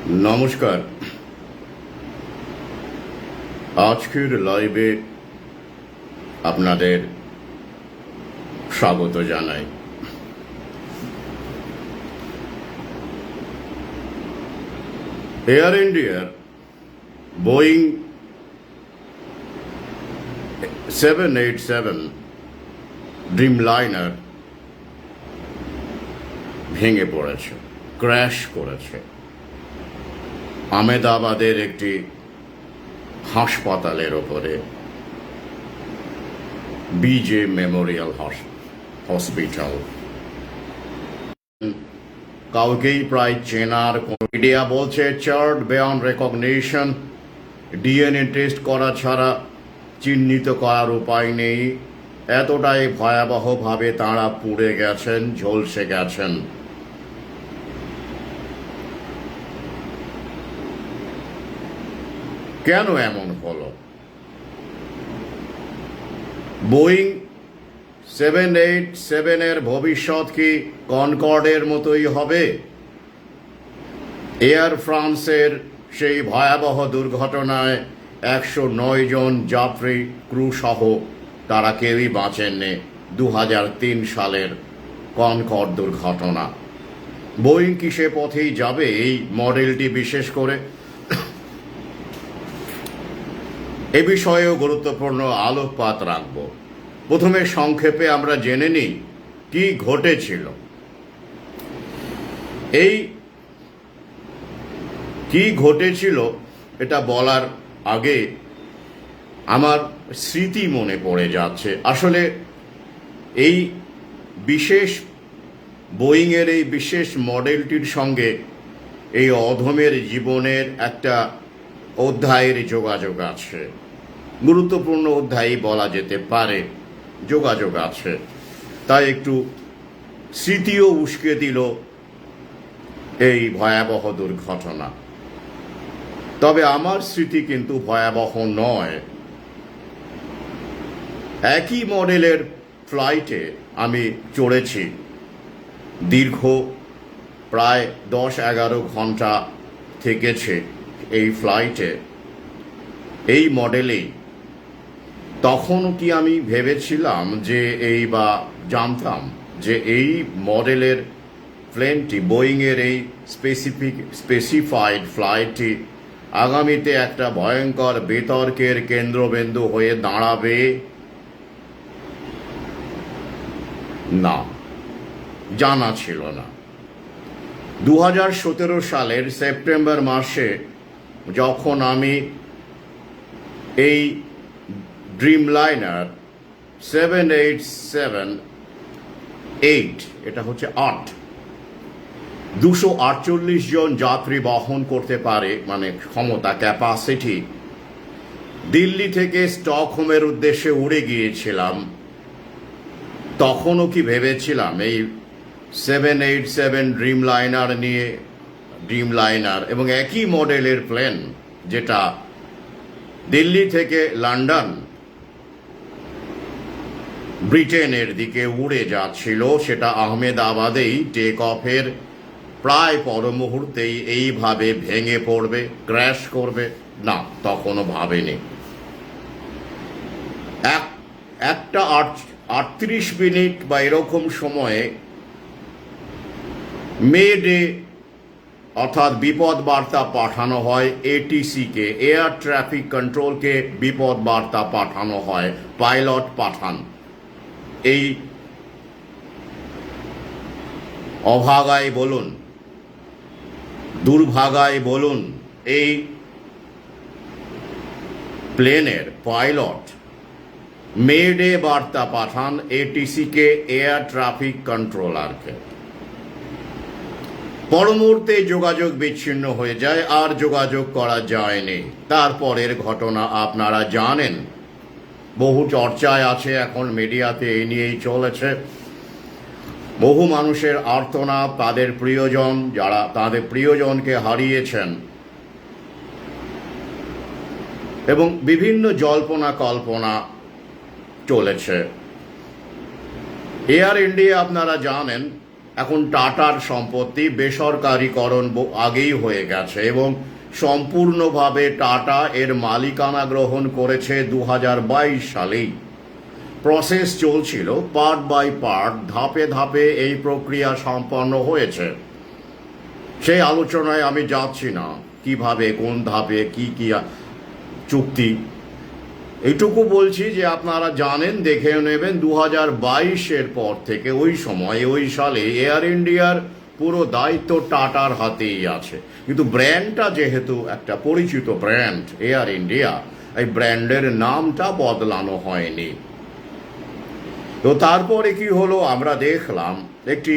নমস্কার। আজকের লাইভে আপনাদের স্বাগত জানাই। এয়ার ইন্ডিয়ার বোয়িং 787 ড্রিমলাইনার ভেঙে পড়েছে, ক্র্যাশ করেছে আহমেদাবাদের একটি হাসপাতালের ওপরে, বিজে মেমোরিয়াল হসপিটাল। কাউকেই প্রায় চেনার, মিডিয়া বলছে chart beyond recognition, DNA test করা ছাড়া চিহ্নিত করার উপায় নেই। এতটাই ভয়াবহভাবে তাঁরা পুড়ে গেছেন, ঝলসে গেছেন। কেন এমন হলো? বোয়িং 787 এর ভবিষ্যৎ কি কনকর্ডের মতোই হবে? এয়ার ফ্রান্সের সেই ভয়াবহ দুর্ঘটনায় 109 জন যাত্রী, ক্রু সহ তারা কেউই বাঁচেননি। 2003 সালের কনকর্ড দুর্ঘটনা। বোয়িং কি সে পথেই যাবে? এই মডেলটি বিশেষ করে এ বিষয়েও গুরুত্বপূর্ণ আলোকপাত রাখব। প্রথমে সংক্ষেপে আমরা জেনে নিই কি ঘটেছিল। এই কি ঘটেছিল এটা বলার আগে আমার স্মৃতি মনে পড়ে যাচ্ছে। আসলে এই বিশেষ বোয়িংয়ের এই বিশেষ মডেলটির সঙ্গে এই অধমের জীবনের একটা অধ্যায়ের যোগাযোগ আছে, গুরুত্বপূর্ণ অধ্যায় বলা যেতে পারে, যোগাযোগ আছে। তাই একটু স্মৃতিও উস্কে দিল এই ভয়াবহ দুর্ঘটনা। তবে আমার স্মৃতি কিন্তু ভয়াবহ নয়। একই মডেলের ফ্লাইটে আমি চড়েছি। দীর্ঘ প্রায় 10-11 ঘন্টা থেকেছে এই ফ্লাইটে, এই মডেলেই। তখন কি আমি ভেবেছিলাম যে জানতাম যে এই মডেলের প্লেনটি, বোয়িংয়ের এই স্পেসিফাইড ফ্লাইটটি আগামীতে একটা ভয়ঙ্কর বিতর্কের কেন্দ্রবিন্দু হয়ে দাঁড়াবে? না, জানা ছিল না। 2017 সালের সেপ্টেম্বর মাসে যখন আমি এই ড্রিমলাইনার 787-8, এটা হচ্ছে 248 জন যাত্রী বহন করতে পারে, মানে ক্ষমতা, ক্যাপাসিটি, দিল্লি থেকে স্টকহোমের উদ্দেশ্যে উড়ে গিয়েছিলাম। তখনও কি ভেবেছিলাম এই 787 ড্রিমলাইনার এবং একই মডেলের প্লেন যেটা দিল্লি থেকে লন্ডন, ব্রিটেনের দিকে উড়ে যাচ্ছিল, সেটা আহমেদাবাদেই টেক অফের প্রায় পর মুহূর্তেই এইভাবে ভেঙে পড়বে, ক্র্যাশ করবে? না, তখনও ভাবেনি। একটা 38 মিনিট বা এরকম সময়ে মেডে অর্থাৎ বিপদ বার্তা পাঠানো হয় এটিসিকে, এয়ার ট্রাফিক কন্ট্রোলকে বিপদ বার্তা পাঠানো হয়, পাইলট পাঠান। এই অভাগায় বলুন, দুর্ভাগায় বলুন, এই প্লেনের পাইলট মেডে বার্তা পাঠান এটিসিকে, এয়ার ট্রাফিক কন্ট্রোলারকে। পর মুহূর্তে যোগাযোগ বিচ্ছিন্ন হয়ে যায়, আর যোগাযোগ করা যায়নি। তারপরের ঘটনা আপনারা জানেন, বহু চর্চায় আছে, এখন মিডিয়াতে এই নিয়েই চলেছে। বহু মানুষের আর্তনাদ, তাদের প্রিয়জন, যারা তাদের প্রিয়জনকে হারিয়েছেন, এবং বিভিন্ন জল্পনা কল্পনা চলেছে। এয়ার ইন্ডিয়া আপনারা জানেন এখন টাটার সম্পত্তি বেসরকারীকরণ আগেই হয়ে গেছে এবং সম্পূর্ণভাবে টাটা এর মালিকানা গ্রহণ করেছে 2022 সালেই। প্রসেস চলছিল, পার্ট বাই পার্ট, ধাপে ধাপে এই প্রক্রিয়া সম্পন্ন হয়েছে। সেই আলোচনায় আমি যাচ্ছি না, কিভাবে কোন ধাপে কি কি চুক্তি। এইটুকু বলছি যে আপনারা জানেন, দেখে নেবেন 2022-এর পর থেকে ওই সময় ওই সালে এয়ার ইন্ডিয়ার পুরো দায়িত্ব টাটার হাতেই আছে। কিন্তু ব্র্যান্ডটা যেহেতু একটা পরিচিত ব্র্যান্ড এয়ার ইন্ডিয়া, এই ব্র্যান্ডের নামটা বদলানো হয়নি। তো তারপরে কি হলো, আমরা দেখলাম একটি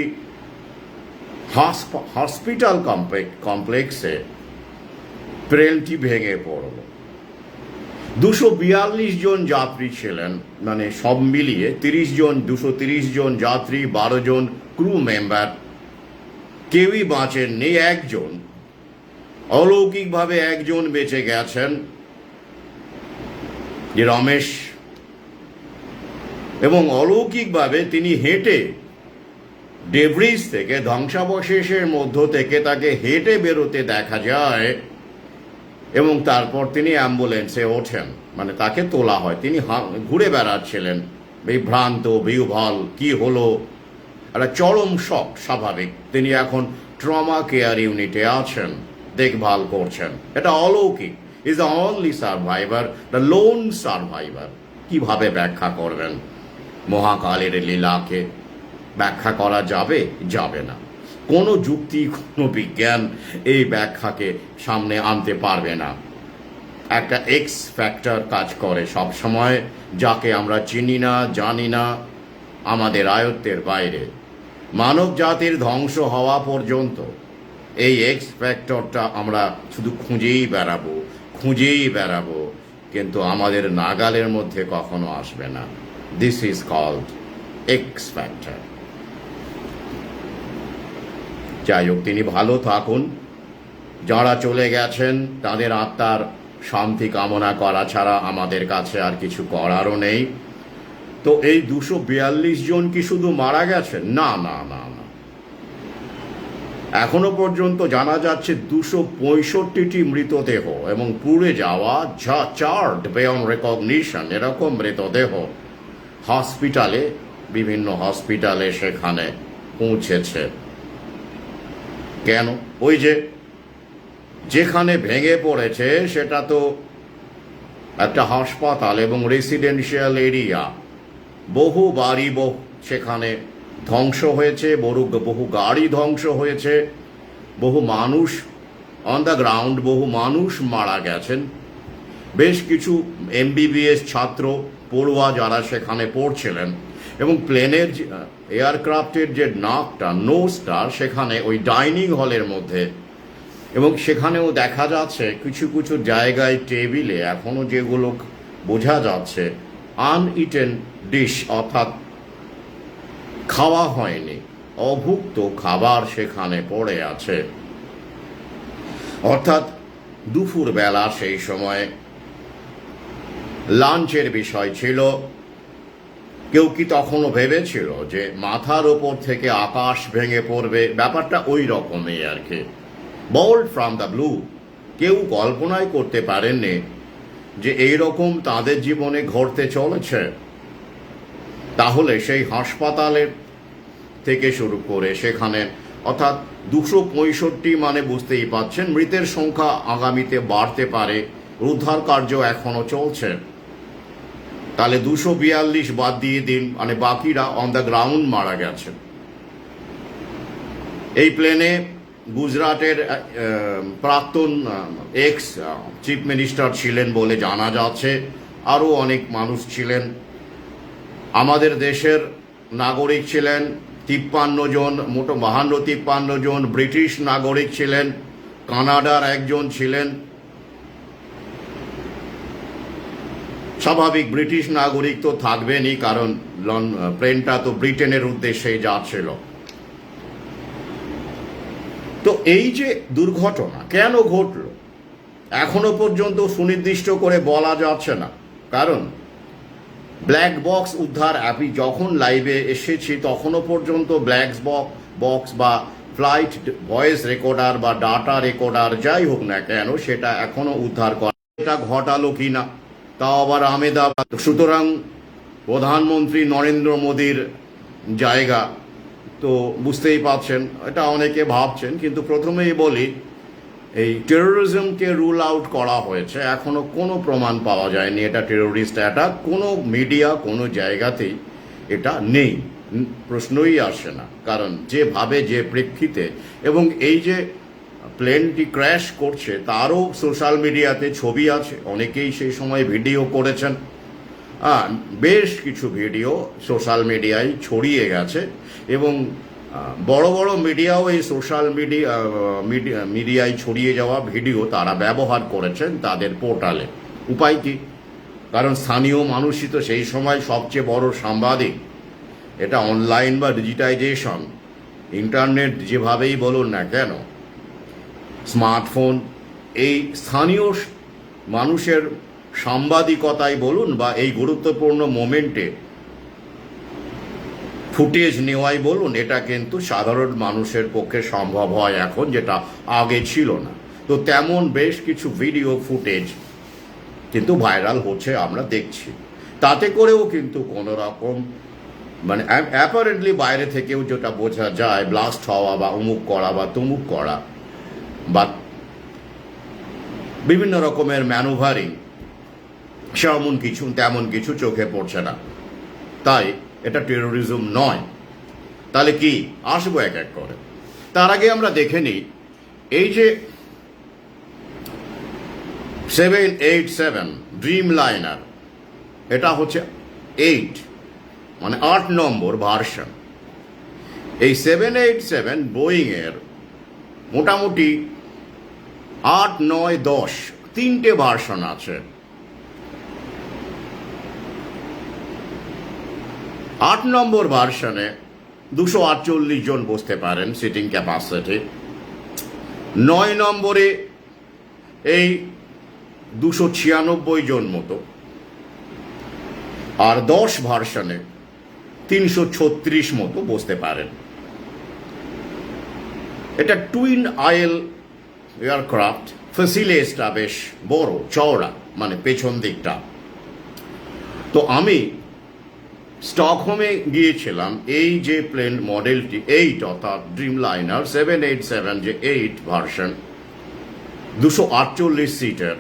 হসপিটাল কমপ্লেক্সে প্লেনটি ভেঙে পড়ল। 242 জন যাত্রী ছিলেন, মানে সব মিলিয়ে 230 জন যাত্রী, 12 জন ক্রু মেম্বার। কেউই বাঁচেননি, একজন অলৌকিকভাবে একজন বেঁচে গেছেন, যে রমেশ, এবং অলৌকিকভাবে তিনি হেঁটে ডেব্রিজ থেকে, ধ্বংসাবশেষের মধ্য থেকে তাকে হেঁটে বেরোতে দেখা যায় এবং তারপর তিনি অ্যাম্বুলেন্সে ওঠেন, মানে তাকে তোলা হয়। তিনি ঘুরে বেড়াচ্ছিলেন বিভ্রান্ত, বিহ্বল, কি হলো, একটা চরম শক স্বাভাবিক। তিনি এখন ট্রমা কেয়ার ইউনিটে আছেন, দেখভাল করছেন। এটা অলৌকিক। Is the only survivor, the loan survivor. কিভাবে ব্যাখ্যা করবেন মহাকালের লীলাকে? ব্যাখ্যা করা যাবে? যাবে না। কোনো যুক্তি, কোনো বিজ্ঞান এই ব্যাখ্যাকে সামনে আনতে পারবে না। একটা এক্স ফ্যাক্টর কাজ করে সব সময়, যাকে আমরা চিনি না, জানি না, আমাদের আয়ত্তের বাইরে। মানব জাতির ধ্বংস হওয়া পর্যন্ত এই এক্স ফ্যাক্টরটা আমরা শুধু খুঁজেই বেড়াবো, কিন্তু আমাদের নাগালের মধ্যে কখনো আসবে না। This is called X factor. যাই হোক, তিনি ভালো থাকুন। যারা চলে গেছেন তাদের আত্মার শান্তি কামনা করা ছাড়া আমাদের কাছে আর কিছু করারও নেই। তো এই 242 জন কি শুধু মারা গেছেন? না না না না, এখনো পর্যন্ত জানা যাচ্ছে 265টি মৃতদেহ এবং পুড়ে যাওয়া, চার্ড বিয়ন্ড রেকগনিশন, এরকম মৃতদেহ হসপিটালে, বিভিন্ন হসপিটালে সেখানে পৌঁছেছে। কেন? ওই যেখানে ভেঙে পড়েছে সেটা তো একটা হাসপাতাল এবং রেসিডেন্সিয়াল এরিয়া। বহু বাড়ি সেখানে ধ্বংস হয়েছে, বহু গাড়ি ধ্বংস হয়েছে, বহু মানুষ অন দ্য গ্রাউন্ড, বহু মানুষ মারা গেছেন। বেশ কিছু MBBS ছাত্র, পড়ুয়া যারা সেখানে পড়ছিলেন, এবং প্লেনের এয়ারক্রাফটের যে নোজটা সেখানে ওই ডাইনিং হলের মধ্যে, এবং সেখানেও দেখা যাচ্ছে কিছু কিছু জায়গায় টেবিলে এখনো যেগুলো বোঝা যাচ্ছে আনইটেন ডিশ, অর্থাৎ খাওয়া হয়নি, অভুক্ত খাবার সেখানে পড়ে আছে। অর্থাৎ দুপুরবেলা সেই সময় লাঞ্চের বিষয় ছিল। কেউ কি তখনও ভেবেছিল যে মাথার ওপর থেকে আকাশ ভেঙে পড়বে? ব্যাপারটা ওই রকমই আর কি, বোল্ড ফ্রম দ্য ব্লু। কেউ কল্পনাই করতে পারেননি যে এইরকম তাদের জীবনে ঘটতে চলেছে। তাহলে সেই হাসপাতালের থেকে শুরু করে সেখানে, অর্থাৎ 265, মানে বুঝতেই পাচ্ছেন মৃতের সংখ্যা আগামীতে বাড়তে পারে। উদ্ধার কার্য এখনো চলছে। তাহলে 242 বাদ দিয়ে দিন, মানে বাকিরা অন দ্য গ্রাউন্ড মারা গেছে। এই প্লেনে গুজরাটের প্রাক্তন এক্স চিফ মিনিস্টার ছিলেন বলে জানা যাচ্ছে, আরও অনেক মানুষ ছিলেন। আমাদের দেশের নাগরিক ছিলেন 53 জন, মোট 52-53 জন ব্রিটিশ নাগরিক ছিলেন, কানাডার একজন ছিলেন। স্বাভাবিক, ব্রিটিশ নাগরিক তো থাকবেনই, কারণ প্লেনটা তো ব্রিটেনের উদ্দেশ্যেই যাচ্ছিল। তো এই যে দুর্ঘটনা কেন ঘটল এখনো পর্যন্ত সুনির্দিষ্ট করে বলা যাচ্ছে না, কারণ ব্ল্যাক বক্স উদ্ধার, আমি যখন লাইভে এসেছি তখনও পর্যন্ত বক্স বা ফ্লাইট ভয়েস রেকর্ডার বা ডাটা রেকর্ডার যাই হোক না কেন সেটা এখনো উদ্ধার করা, এটা ঘটালো কিনা, তাও আবার আহমেদাবাদ। সুতরাং প্রধানমন্ত্রী নরেন্দ্র মোদীর জায়গা তো বুঝতেই পারছেন, এটা অনেকে ভাবছেন। কিন্তু প্রথমেই বলি, এই টেরোরিজমকে রুল আউট করা হয়েছে, এখনো কোনো প্রমাণ পাওয়া যায়নি এটা টেরোরিস্ট অ্যাটাক। কোনো মিডিয়া কোনো জায়গাতেই এটা নেই, প্রশ্নই আসে না। কারণ যেভাবে যে প্রেক্ষিতে এবং এই যে প্লেনটি ক্র্যাশ করছে তারও সোশ্যাল মিডিয়াতে ছবি আছে, অনেকেই সেই সময় ভিডিও করেছেন। বেশ কিছু ভিডিও সোশ্যাল মিডিয়ায় ছড়িয়ে গেছে এবং বড় বড় মিডিয়াও এই সোশ্যাল মিডিয়ায় ছড়িয়ে যাওয়া ভিডিও তারা ব্যবহার করেছেন তাদের পোর্টালে। উপায় কি? কারণ স্থানীয় মানুষই তো সেই সময় সবচেয়ে বড় সাংবাদিক। এটা অনলাইন বা ডিজিটাইজেশন, ইন্টারনেট যেভাবেই বলুন না কেন, স্মার্টফোন, এই স্থানীয় মানুষের সাংবাদিকতাই বলুন বা এই গুরুত্বপূর্ণ মোমেন্টে ফুটেজ নেওয়াই বলুন, এটা কিন্তু সাধারণ মানুষের পক্ষে সম্ভব হয় এখন, যেটা আগে ছিল না। তো তেমন বেশ কিছু ভিডিও ফুটেজ কিন্তু ভাইরাল হচ্ছে, আমরা দেখছি। তাতে করেও কিন্তু কোনো রকম মানে অ্যাপারেন্টলি বাইরে থেকেও যেটা বোঝা যায়, ব্লাস্ট হওয়া বা অমুক করা বা তমুক করা বা বিভিন্ন রকমের ম্যানুভারিং, তেমন কিছু চোখে পড়ছে না। তাই এটা টেরোরিজম নয়। তাহলে কি? আসবো এক এক করে। তার আগে আমরা দেখে নিই, এই যে 787 ড্রিম লাইনার, এটা হচ্ছে 8 মানে 8 নম্বর ভার্সন। এই 787 বোয়িং এর মোটামুটি 8, 9, 10 তিনটে ভার্সন আছে। 8 নম্বর ভার্সনে 248 জন বসতে পারেন সিটিং ক্যাপাসিটি। 9 নম্বরে এই 296 জন মতো, আর 10 ভার্সনে 336 মতো বসতে পারেন। এটা টুইন আয়েল এয়ারক্রাফট। ফ্যাসিলিটিসটা বেশ বড় চওড়া, মানে পেছন দিকটা। তো আমি স্টকহোমে গিয়েছিলাম, এই যে প্লেন মডেলটি 8 অর্থাৎ ড্রিম লাইনার 787 যে 8 ভার্সন 248 সিটের,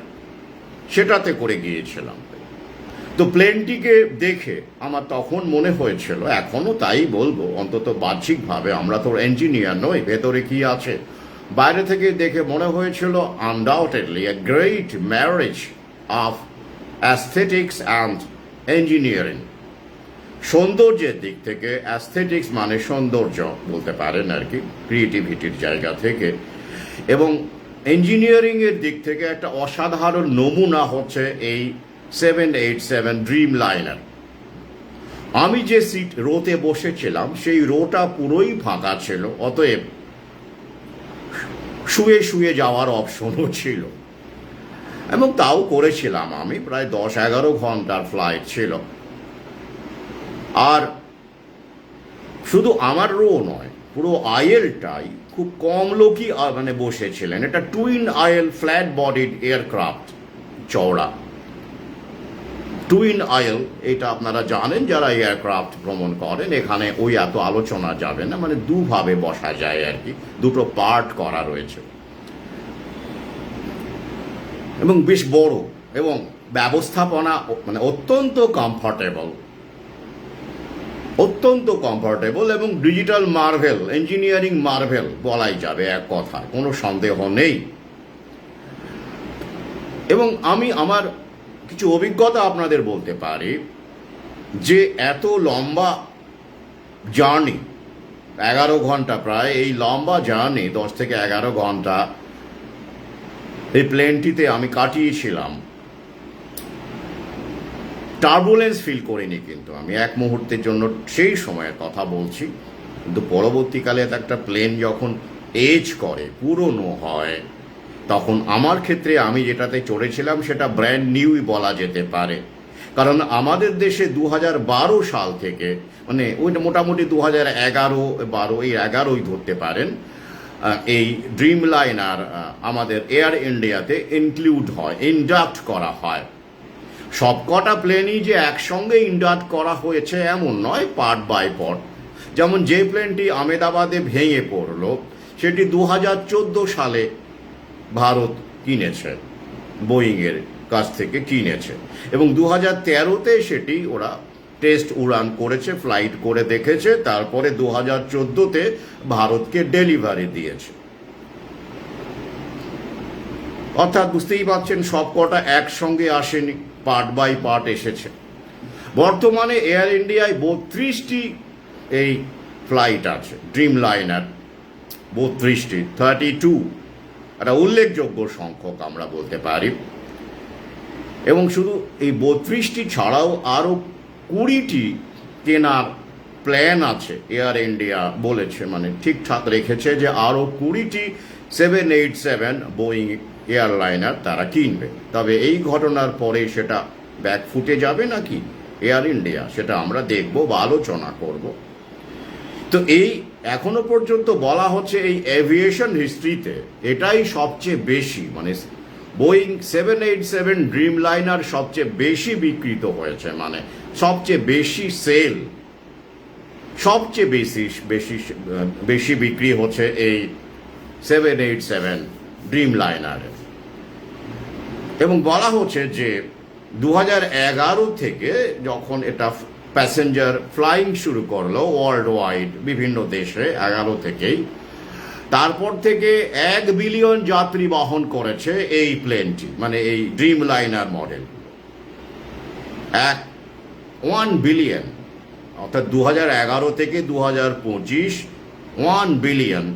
সেটাতে করে গিয়েছিলাম। তো প্লেনটিকে দেখে আমার তখন মনে হয়েছিল, এখনো তাই বলবো, অন্তত বাহ্যিকভাবে, আমরা তো ইঞ্জিনিয়ার নই, ভেতরে কি আছে বাইরে থেকে দেখে মনে হয়েছিল undoubtedly a great marriage of aesthetics and engineering. সৌন্দর্যের দিক থেকে, অ্যাস্থেটিক্স মানে সৌন্দর্য বলতে পারেন আর কি, ক্রিয়েটিভিটির জায়গা থেকে, এবং ইঞ্জিনিয়ারিং এর দিক থেকে একটা অসাধারণ নমুনা হচ্ছে এই 787 ড্রিম লাইনার। আমি যে সিট রোতে বসেছিলাম সেই রোটা পুরোই ফাঁকা ছিল, অতএব শুয়ে শুয়ে যাওয়ার অপশনও ছিল, এবং তাও করেছিলাম আমি। প্রায় 10-11 ঘন্টার ফ্লাইট ছিল। আর শুধু আমার রো নয়, পুরো আইএলটাই খুব কম লোকই মানে বসেছিলেন। এটা twin aisle flat bodied aircraft, চওড়া টুইন আইএল। এটা আপনারা জানেন যারা এয়ারক্রাফট ভ্রমণ করেন। এখানে ওই এত আলোচনা যাবে না, মানে দুভাবে বসা যায় আর কি, দুটো পার্ট করা রয়েছে এবং বেশ বড়, এবং ব্যবস্থাপনা মানে অত্যন্ত কমফোর্টেবল এবং ডিজিটাল মার্ভেল, ইঞ্জিনিয়ারিং মার্ভেল বলাই যাবে এক কথায়, কোনো সন্দেহ নেই। এবং আমি আমার কিছু অভিজ্ঞতা আপনাদের বলতে পারি যে এত লম্বা জার্নি, 11 ঘন্টা প্রায়, এই লম্বা জার্নি 10 থেকে 11 ঘন্টা এই প্লেনটিতে আমি কাটিয়েছিলাম। টার্বুলেন্স ফিল করিনি কিন্তু আমি এক মুহূর্তের জন্য, সেই সময়ের কথা বলছি। কিন্তু পরবর্তীকালে একটা প্লেন যখন এজ করে, পুরনো হয়, তখন আমার ক্ষেত্রে আমি যেটাতে চড়েছিলাম সেটা ব্র্যান্ড নিউই বলা যেতে পারে। কারণ আমাদের দেশে 2012 সাল থেকে, মানে ওইটা মোটামুটি 2011-12, এই 11ই ধরতে পারেন, এই ড্রিম লাইনার আমাদের এয়ার ইন্ডিয়াতে ইন্ডাক্ট করা হয়। সবকটা প্লেনই যে একসঙ্গে ইন্ডাক্ট করা হয়েছে এমন নয়, পার্ট বাই পার্ট। যেমন যে প্লেনটি আহমেদাবাদে ভেঙে পড়লো সেটি 2014 সালে ভারত কিনেছে, বোয়িংয়ের কাছ থেকে কিনেছে, এবং 2013-তে সেটি ওরা টেস্ট উড়ান করেছে, ফ্লাইট করে দেখেছে, তারপরে 2014-তে ভারতকে ডেলিভারি দিয়েছে। অর্থাৎ বুঝতেই পারছেন সবকটা একসঙ্গে আসেনি, পার্ট বাই পার্ট এসেছে। বর্তমানে এয়ার ইন্ডিয়ায় 32টি এই ফ্লাইট আছে, ড্রিম লাইনার 32টি, 32 একটা উল্লেখযোগ্য সংখ্যক আমরা বলতে পারি। এবং শুধু এই 32টি ছাড়াও আরও 20টি কেনার প্ল্যান আছে। এয়ার ইন্ডিয়া বলেছে, মানে ঠিকঠাক রেখেছে যে আরও 20টি 787 বোয়িং এয়ারলাইনার তারা কিনবে। তবে এই ঘটনার পরে সেটা ব্যাক ফুটে যাবে নাকি এয়ার ইন্ডিয়া, সেটা আমরা দেখব বা আলোচনা করব। তো এই এখনো পর্যন্ত বলা হচ্ছে এই এভিয়েশন হিস্ট্রিতে এটাই সবচেয়ে বেশি, মানে বোয়িং 787 ড্রিম লাইনার সবচেয়ে বেশি বিক্রিত হয়েছে, মানে সবচেয়ে বেশি সেল, সবচেয়ে বেশি বিক্রি হচ্ছে এই 787 ড্রিম লাইনারে। এবং বলা হচ্ছে যে 2011 থেকে যখন এটা প্যাসেঞ্জার ফ্লাইং শুরু করলো ওয়ার্ল্ড ওয়াইড বিভিন্ন দেশে, 11 থেকেই, তারপর থেকে 1 বিলিয়ন যাত্রী বহন করেছে এই প্লেনটি, মানে এই ড্রিম লাইনার মডেল। 1 বিলিয়ন, অর্থাৎ 2011 থেকে 2025 1 বিলিয়ন।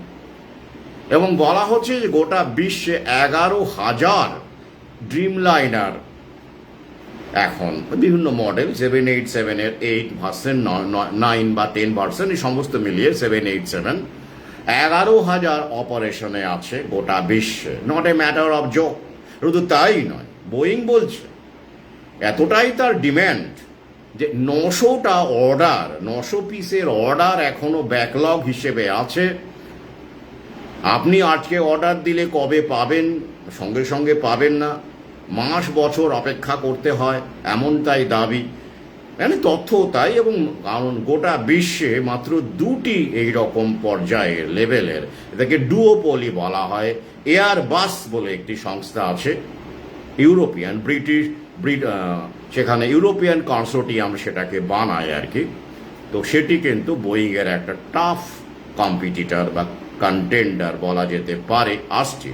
এবং বলা হচ্ছে যে গোটা বিশ্বে 11,000 ড্রিম লাইনার এখন বিভিন্ন মডেল 787-এর 8 ভার্সন, 9 বা 10 ভার্সন, এই সমস্ত মিলিয়ে 787 11,000 অপারেশনে আছে গোটা বিশ্বে। Not a matter of joke. শুধু তাই নয়, বোয়িং বলছে এতটাই তার ডিম্যান্ড যে 900টা অর্ডার, 900 পিসের অর্ডার এখনো ব্যাকলগ হিসেবে আছে। আপনি আজকে অর্ডার দিলে কবে পাবেন, সঙ্গে সঙ্গে পাবেন না, মাস বছর অপেক্ষা করতে হয়, এমন তাই দাবি, মানে তথ্য তাই। এবং কারণ গোটা বিশ্বে মাত্র 2টি এইরকম পর্যায়ের লেভেলের, এটাকে ডুওপলি বলা হয়, এয়ারবাস বলে একটি সংস্থা আছে, ইউরোপিয়ান সেখানে ইউরোপিয়ান কনসোর্টিয়াম সেটাকে বানায় আর কি। তো সেটি কিন্তু বোয়িংয়ের একটা টাফ কম্পিটিটর বা কন্টেন্ডার বলা যেতে পারে আসছে।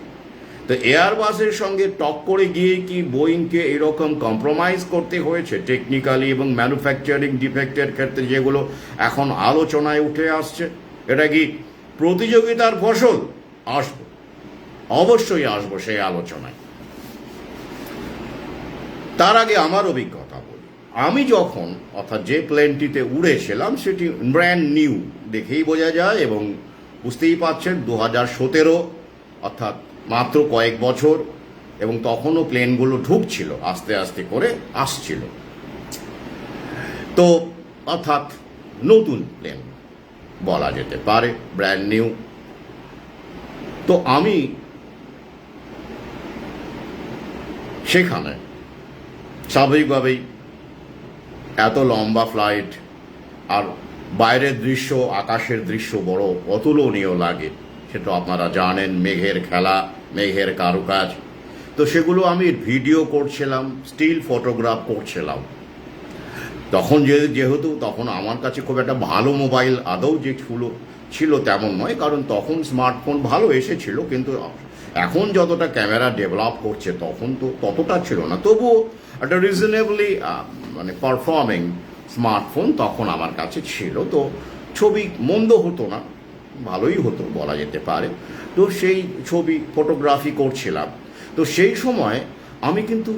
তো এয়ারবাসের সঙ্গে টক্করে গিয়ে কি বোয়িংকে এরকম কম্প্রোমাইজ করতে হয়েছে টেকনিক্যালি এবং ম্যানুফ্যাকচারিং ডিফেক্টের ক্ষেত্রে, যেগুলো এখন আলোচনায় উঠে আসছে? এটা কি প্রতিযোগিতার ফসল? আসবো, অবশ্যই আসবো সেই আলোচনায়। তার আগে আমার অভিজ্ঞতা বলি। আমি যখন, অর্থাৎ যে প্লেনটিতে উড়েছিলাম সেটি ব্র্যান্ড নিউ, দেখেই বোঝা যায়, এবং বুঝতেই পারছেন 2017, অর্থাৎ মাত্র কয়েক বছর, এবং তখনও প্লেনগুলো ঢুকছিল, আস্তে আস্তে করে আসছিল। তো অর্থাৎ নতুন প্লেন বলা যেতে পারে, ব্র্যান্ড নিউ। তো আমি সেখানে স্বাভাবিকভাবেই এত লম্বা ফ্লাইট, আর বাইরের দৃশ্য, আকাশের দৃশ্য বড় অতুলনীয় লাগে, সেটা আপনারা জানেন, মেঘের খেলা, মেঘের কারুকাজ। তো সেগুলো আমি ভিডিও করছিলাম, স্টিল ফটোগ্রাফ করছিলাম। তখন যেহেতু তখন আমার কাছে খুব একটা ভালো মোবাইল আদৌ যে ছিল তেমন নয়, কারণ তখন স্মার্টফোন ভালো এসেছিল, কিন্তু এখন যতটা ক্যামেরা ডেভেলপ করছে তখন তো ততটা ছিল না। তবুও একটা রিজনেবলি মানে পারফর্মিং স্মার্টফোন তখন আমার কাছে ছিল। তো ছবি মন্দ হতো না, ভালোই হতো বলা যেতে পারে। তো সেই ছবি ফটোগ্রাফি করছিলাম। তো সেই সময় আমি কিন্তু,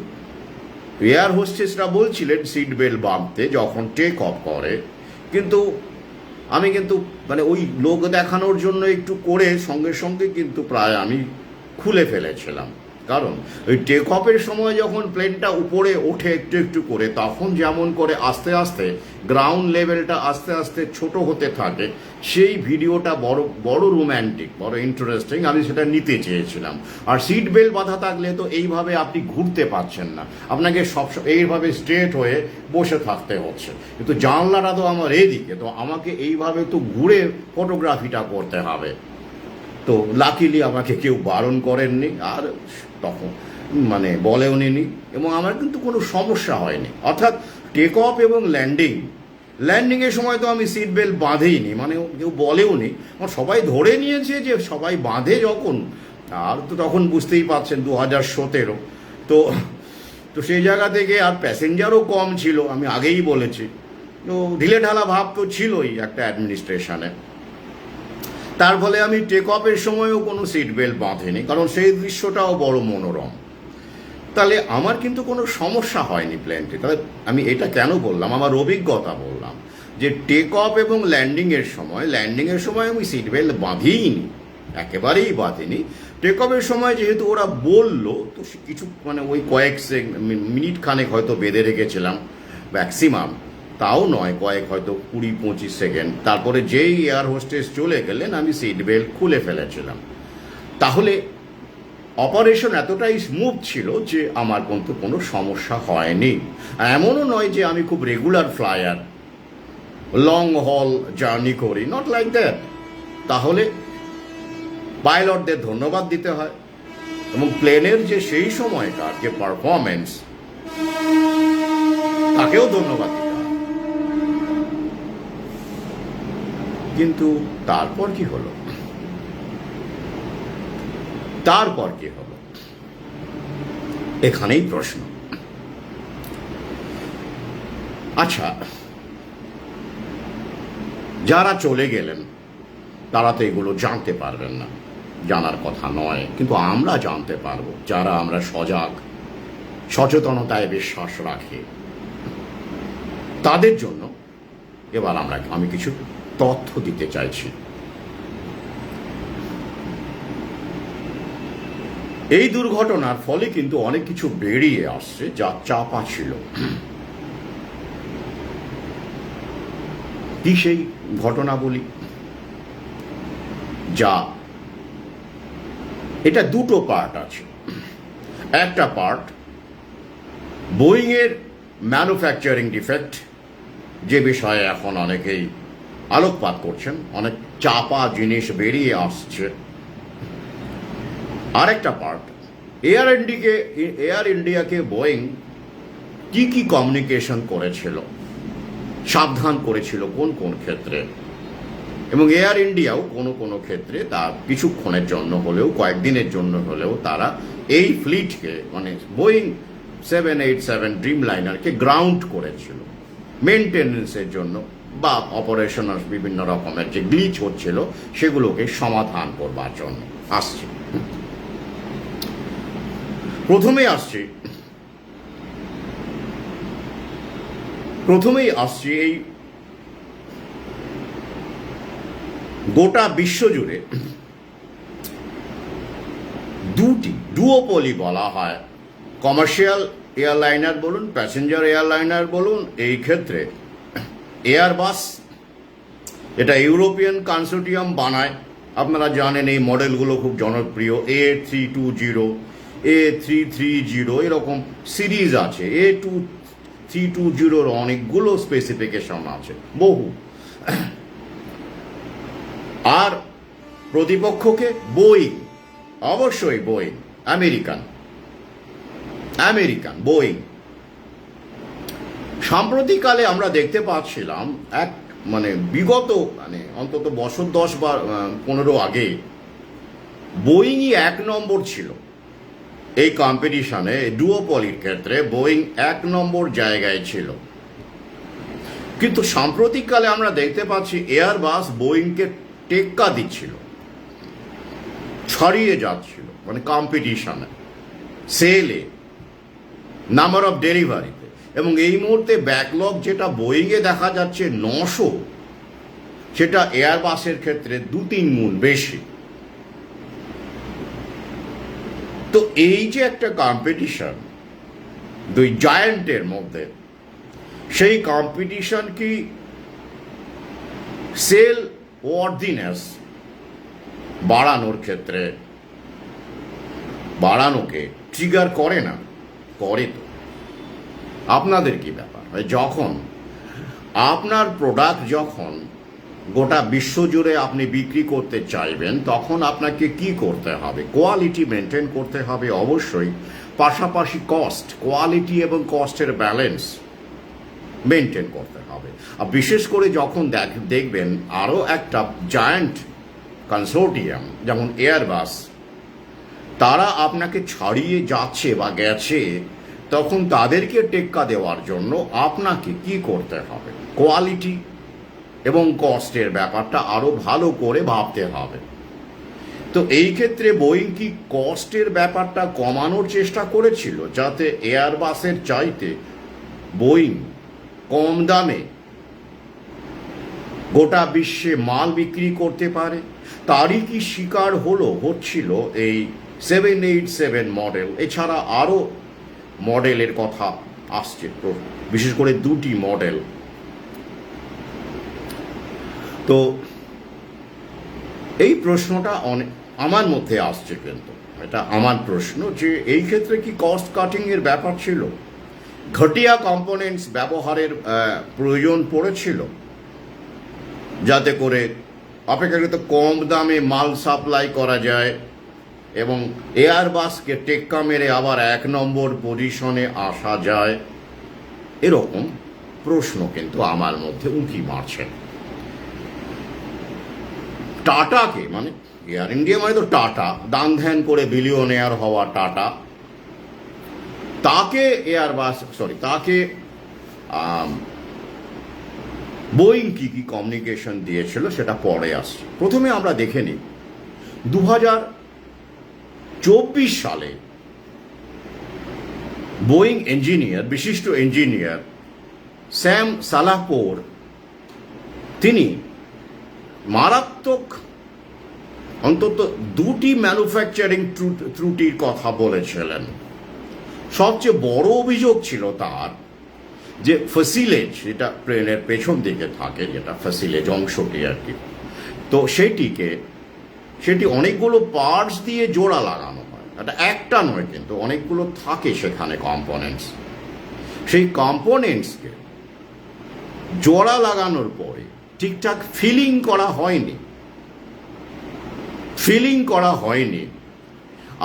এয়ার হোস্টেসরা বলছিলেন সিট বেল্ট বাঁধতে যখন টেক অফ করে, কিন্তু আমি কিন্তু মানে ওই লোক দেখানোর জন্য একটু করে সঙ্গে সঙ্গে কিন্তু প্রায় আমি খুলে ফেলেছিলাম। কারণ ওই টেক অফের সময় যখন প্লেনটা উপরে ওঠে একটু একটু করে, তখন যেমন করে আস্তে আস্তে গ্রাউন্ড লেভেলটা আস্তে আস্তে ছোট হতে থাকে, সেই ভিডিওটা বড় বড় রোম্যান্টিক, বড় ইন্টারেস্টিং, আমি সেটা নিতে চেয়েছিলাম। আর সিট বেল্ট বাঁধা থাকলে তো এইভাবে আপনি ঘুরতে পারছেন না, আপনাকে সব এইভাবে স্ট্রেট হয়ে বসে থাকতে হচ্ছে, কিন্তু জানলাটা তো আমার এইদিকে, তো আমাকে এইভাবে তো ঘুরে ফটোগ্রাফিটা করতে হবে। তো লাকিলি আমাকে কেউ বারণ করেননি, আর তখন মানে বলেও নি, এবং আমার কিন্তু কোনো সমস্যা হয়নি। অর্থাৎ টেক অফ এবং ল্যান্ডিংয়ের সময় তো আমি সিট বেল্ট বাঁধেইনি, মানে কেউ বলেও নি, আমার সবাই ধরে নিয়েছে যে সবাই বাঁধে যখন, আর তো তখন বুঝতেই পারছেন 2017, তো তো সেই জায়গা থেকে আর প্যাসেঞ্জারও কম ছিল, আমি আগেই বলেছি, তো ঢিলেঢালা ভাব তো ছিলই একটা অ্যাডমিনিস্ট্রেশনে। তার ফলে আমি টেক অফের সময়ও কোনো সিট বেল্ট বাঁধিনি, কারণ সেই দৃশ্যটাও বড় মনোরম। তাহলে আমার কিন্তু কোনো সমস্যা হয়নি প্লেনটি। তাহলে আমি এটা কেন বললাম, আমার অভিজ্ঞতা বললাম যে টেক অফ এবং ল্যান্ডিংয়ের সময় আমি সিট বেল্ট বাঁধিনি, একেবারেই বাঁধিনি। টেক অফের সময় যেহেতু ওরা বললো, তো কিছু মানে ওই কয়েক মিনিট খানেক হয়তো বেঁধে রেখেছিলাম ম্যাক্সিমাম, তাও নয়, কয়েক হয়তো 20-25 সেকেন্ড। তারপরে যেই এয়ার হোস্টেস চলে গেলেন আমি সিট বেল্ট খুলে ফেলেছিলাম। তাহলে অপারেশন এতটাই স্মুথ ছিল যে আমার কিন্তু কোনো সমস্যা হয়নি। এমনও নয় যে আমি খুব রেগুলার ফ্লায়ার, লং হল জার্নি করি, নট লাইক দ্যাট। তাহলে পাইলটদের ধন্যবাদ দিতে হয়, এবং প্লেনের যে সেই সময়কার যে পারফরমেন্স, তাকেও ধন্যবাদ দিতে হয়। কিন্তু তারপর কি হলো, এখানেই প্রশ্ন। আচ্ছা, যারা চলে গেলেন তারা তো এগুলো জানতে পারবেন না, জানার কথা নয়, কিন্তু আমরা জানতে পারবো যারা আমরা সজাগ, সচেতনতায় বিশ্বাস রাখি। তাদের জন্য এবার আমি কিছু তথ্য দিতে চাইছি। এই দুর্ঘটনার ফলে কিন্তু অনেক কিছু বেরিয়ে আসছে যা চাপা ছিল। কি সেই ঘটনাবলী? যা এটা দুটো পার্ট আছে। একটা পার্ট বোয়িং এর ম্যানুফ্যাকচারিং ডিফেক্ট, যে বিষয়ে এখন অনেকেই আলোকপাত করছেন, অনেক চাপা জিনিস বেরিয়ে আসছে। আরেকটা পার্ট এয়ার ইন্ডিয়াকে বোয়িং কি কি কমিউনিকেশন করেছিল, সাবধান করেছিল কোন কোন ক্ষেত্রে, এবং এয়ার ইন্ডিয়াও কোনো কোনো ক্ষেত্রে তার কিছুক্ষণের জন্য হলেও, কয়েকদিনের জন্য হলেও তারা এই ফ্লিটকে, মানে বোয়িং 787 ড্রিম লাইনারকে গ্রাউন্ড করেছিল মেনটেন্যান্সের জন্য, বা অপারেশনাল বিভিন্ন রকমের যে গ্লিচ হচ্ছিল সেগুলোকে সমাধান করবার জন্য। প্রথমেই আসছি এই গোটা বিশ্বজুড়ে দুটি ডুওপলি বলা হয়, কমার্শিয়াল এয়ারলাইনার বলুন, প্যাসেঞ্জার এয়ারলাইনার বলুন, এই ক্ষেত্রে এয়ারবাস, এটা ইউরোপিয়ান কনসোর্টিয়াম বানায়। আপনারা জানেন এই মডেলগুলো খুব জনপ্রিয়, A320, A330, এরকম সিরিজ আছে। A320 অনেকগুলো স্পেসিফিকেশন আছে, বহু। আর প্রতিপক্ষকে বোয়িং, অবশ্যই বোয়িং, আমেরিকান বোয়িং। সাম্প্রতিককালে আমরা দেখতে পাচ্ছিলাম বিগত অন্তত বছর 10 বা 15 আগে বোয়িংই 1 নম্বর ছিল এই কম্পিটিশনে। ডুওপলির ক্ষেত্রে বোয়িং 1 নম্বর জায়গায় ছিল, কিন্তু সাম্প্রতিককালে আমরা দেখতে পাচ্ছি এয়ারবাস বোয়িংকে টেক্কা দিচ্ছিল, ছড়িয়ে যাচ্ছিল, কম্পিটিশনে, সেলে, নাম্বার অফ ডেলিভারিতে। এবং এই মুহূর্তে ব্যাকলগ যেটা বোয়িংয়ে দেখা যাচ্ছে 900, সেটা এয়ারবাসের ক্ষেত্রে 2-3 গুণ বেশি। তো এই যে একটা কম্পিটিশন দুই জায়ান্টের মধ্যে, সেই কম্পিটিশন কি সেল ওয়ার্দিনেস বাড়ানোর ক্ষেত্রে বাড়ানোকে ট্রিগার করে না? করে তো। আপনাদের কি ব্যাপার হয় যখন আপনার প্রোডাক্ট যখন গোটা বিশ্বজুড়ে আপনি বিক্রি করতে চাইবেন, তখন আপনাকে কি করতে হবে? কোয়ালিটি মেনটেন করতে হবে অবশ্যই, পাশাপাশি কস্ট, কোয়ালিটি এবং কস্টের ব্যালেন্স মেনটেন করতে হবে। আর বিশেষ করে যখন দেখবেন আরও একটা জায়ান্ট কনসোর্টিয়াম যেমন এয়ারবাস, তারা আপনাকে ছাড়িয়ে যাচ্ছে বা গেছে, তখন তাদেরকে টেক্কা দেওয়ার জন্য আপনাকে কি করতে হবে? কোয়ালিটি এবং কস্টের ব্যাপারটা আরও ভালো করে ভাবতে হবে। তো এই ক্ষেত্রে বোয়িং কি কস্টের ব্যাপারটা কমানোর চেষ্টা করেছিল, যাতে এয়ারবাসের চাইতে বোয়িং কম দামে গোটা বিশ্বে মাল বিক্রি করতে পারে? তারই কি শিকার হচ্ছিল এই 787 মডেল? এছাড়া আরও মডেলের কথা আসছে, বিশেষ করে দুটি মডেল। তো এই প্রশ্নটা আমার মধ্যে আসছে, কিন্তু এটা আমার প্রশ্ন যে এই ক্ষেত্রে কি কস্ট কাটিংয়ের ব্যাপার ছিল? ঘটিয়া কম্পোনেন্টস ব্যবহারের প্রয়োজন পড়েছিল, যাতে করে অপেক্ষাকৃত কম দামে মাল সাপ্লাই করা যায় এবং এয়ারবাসকে টেক্কা মেরে আবার 1 নম্বর পজিশনে আসা যায়? এরকম প্রশ্ন কিন্তু আমার মধ্যে উঁকি মারছে। টাটাকে, মানে এয়ার ইন্ডিয়া মানে তো টাটা, দান ধ্যান করে বিলিয়নেয়ার হওয়া টাটা, তাকে তাকে বোয়িং কি কি কমিউনিকেশন দিয়েছিল সেটা পরে আসছে। প্রথমে আমরা দেখে নিই 2024 সালে বোয়িং ইঞ্জিনিয়ার, বিশিষ্ট ইঞ্জিনিয়ার স্যাম সালাহপুর, তিনি মারাত্মক অন্তত দুটি ম্যানুফ্যাকচারিং ত্রুটির কথা বলেছিলেন। সবচেয়ে বড় অভিযোগ ছিল তার যে ফ্যাসিলেজ, যেটা প্লেনের পেছন দিকে থাকে, যেটা ফ্যাসিলেজ অংশটি আর কি, তো সেটি অনেকগুলো পার্টস দিয়ে জোড়া লাগানো হয়। এটা একটা নয়, কিন্তু অনেকগুলো থাকে সেখানে কম্পোনেন্টস। সেই কম্পোনেন্টসকে জোড়া লাগানোর পরে ঠিকঠাক ফিলিং করা হয়নি।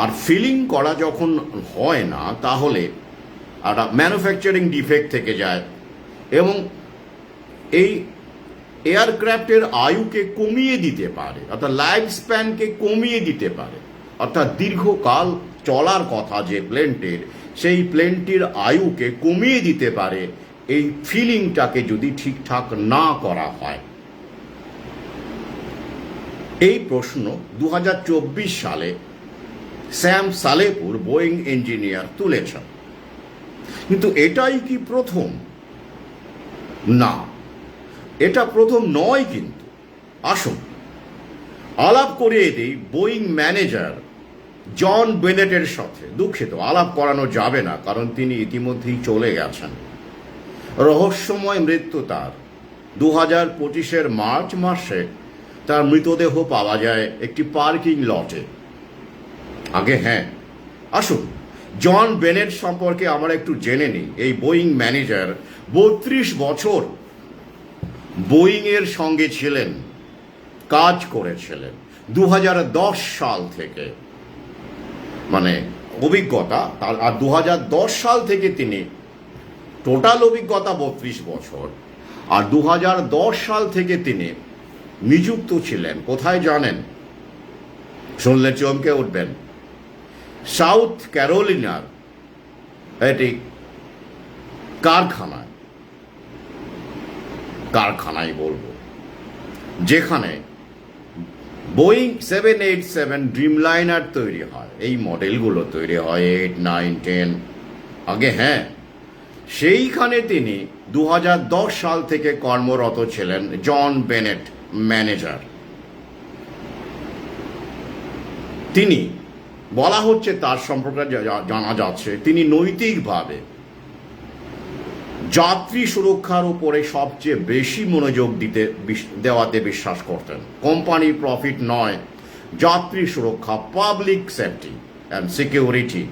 আর ফিলিং করা যখন হয় না, তাহলে একটা ম্যানুফ্যাকচারিং ডিফেক্ট থেকে যায় এবং এই এয়ারক্রাফটের আয়ুকে কমিয়ে দিতে পারে, অর্থাৎ লাইফ স্প্যানকে কমিয়ে দিতে পারে। অর্থাৎ দীর্ঘকাল চলার কথা যে প্লেনটির, সেই প্লেনটির আয়ুকে কমিয়ে দিতে পারে এই ফিলিংটাকে যদি ঠিকঠাক না করা হয়। এই প্রশ্ন 2024 সালে স্যাম সালেপুর বোয়িং ইঞ্জিনিয়ার তুলেছেন। কিন্তু এটাই কি প্রথম? না, এটা প্রথম নয়। কিন্তু আসুন আলাপ করিয়ে দিই বোয়িং ম্যানেজার জন বেনেটের সাথে। দুঃখিত, আলাপ করানো যাবে না, কারণ তিনি ইতিমধ্যেই চলে গেছেন। রহস্যময় মৃত্যু তার। 2025 মার্চ মাসে তার মৃতদেহ পাওয়া যায় একটি পার্কিং লটে। হ্যাঁ, আসুন জন বেনেট সম্পর্কে আমরা একটু জেনে নিই। এই বোয়িং ম্যানেজার 32 বছর বোয়িংয়ের সঙ্গে ছিলেন, কাজ করেছিলেন 2010 সাল থেকে, মানে অভিজ্ঞতা তার। আর 2010 সাল থেকে তিনি টোটাল অভিজ্ঞতা 32 বছর। আর 2010 সাল থেকে তিনি নিযুক্ত ছিলেন কোথায় জানেন? শুনলে চমকে উঠবেন। সাউথ ক্যারোলিনার এটি কারখানায় বলবো, যেখানে বোয়িং 787 ড্রিমলাইনার তৈরি হয়। এই মডেলগুলো তৈরি হয় 8, 9, 10। হ্যাঁ, সেইখানে তিনি 2010 সাল থেকে কর্মরত ছিলেন জন বেনেট ম্যানেজার। তিনি বলা হচ্ছে তার সম্পর্কে জানা যাচ্ছে তিনি নৈতিকভাবে যাত্রী সুরক্ষার উপরে সবচেয়ে বেশি মনোযোগ দেওয়াতে বিশ্বাস করতেন। কোম্পানির প্রফিট নয়, যাত্রী সুরক্ষা, public safety and security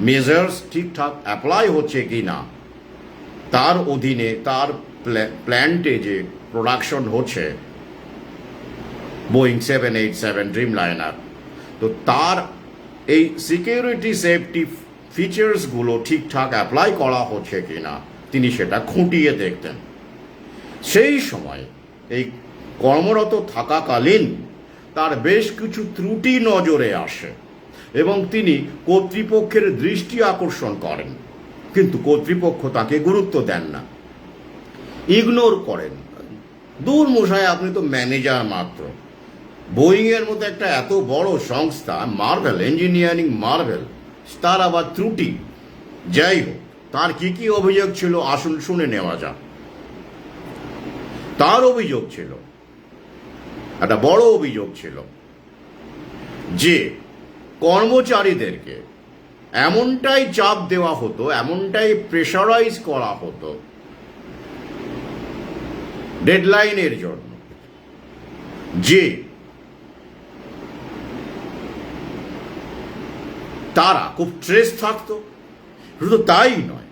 measures ঠিকঠাক অ্যাপ্লাই হচ্ছে কি না, তার অধীনে তার প্ল্যান্টে যে প্রোডাকশন হচ্ছে বোয়িং 787 ড্রিমলাইনার, তো তার এই সিকিউরিটি সেফটি ফিচার্সগুলো ঠিকঠাক অ্যাপ্লাই করা হচ্ছে কিনা তিনি সেটা খুঁটিয়ে দেখতেন। সেই সময় এই কর্মরত থাকাকালীন তার বেশ কিছু ত্রুটি নজরে আসে এবং তিনি কর্তৃপক্ষের দৃষ্টি আকর্ষণ করেন, কিন্তু কর্তৃপক্ষ তাকে গুরুত্ব দেন না, ইগনোর করেন। দূর মশাই, আপনি তো ম্যানেজার মাত্র। বোয়িংয়ের মতো একটা এত বড় সংস্থা, মার্ভেল ইঞ্জিনিয়ারিং মার্ভেল, তার আবার ত্রুটি। যাই হোক, তার কি কি অভিযোগ ছিল আসুন শুনে নেওয়া যাক। তার অভিযোগ ছিল, একটা বড় অভিযোগ ছিল যে কর্মচারীদেরকে এমনটাই চাপ দেওয়া হতো, এমনটাই প্রেশারাইজ করা হতো ডেডলাইনের জন্য, যে তারা খুব স্ট্রেস থাকতো। শুধু তাই নয়,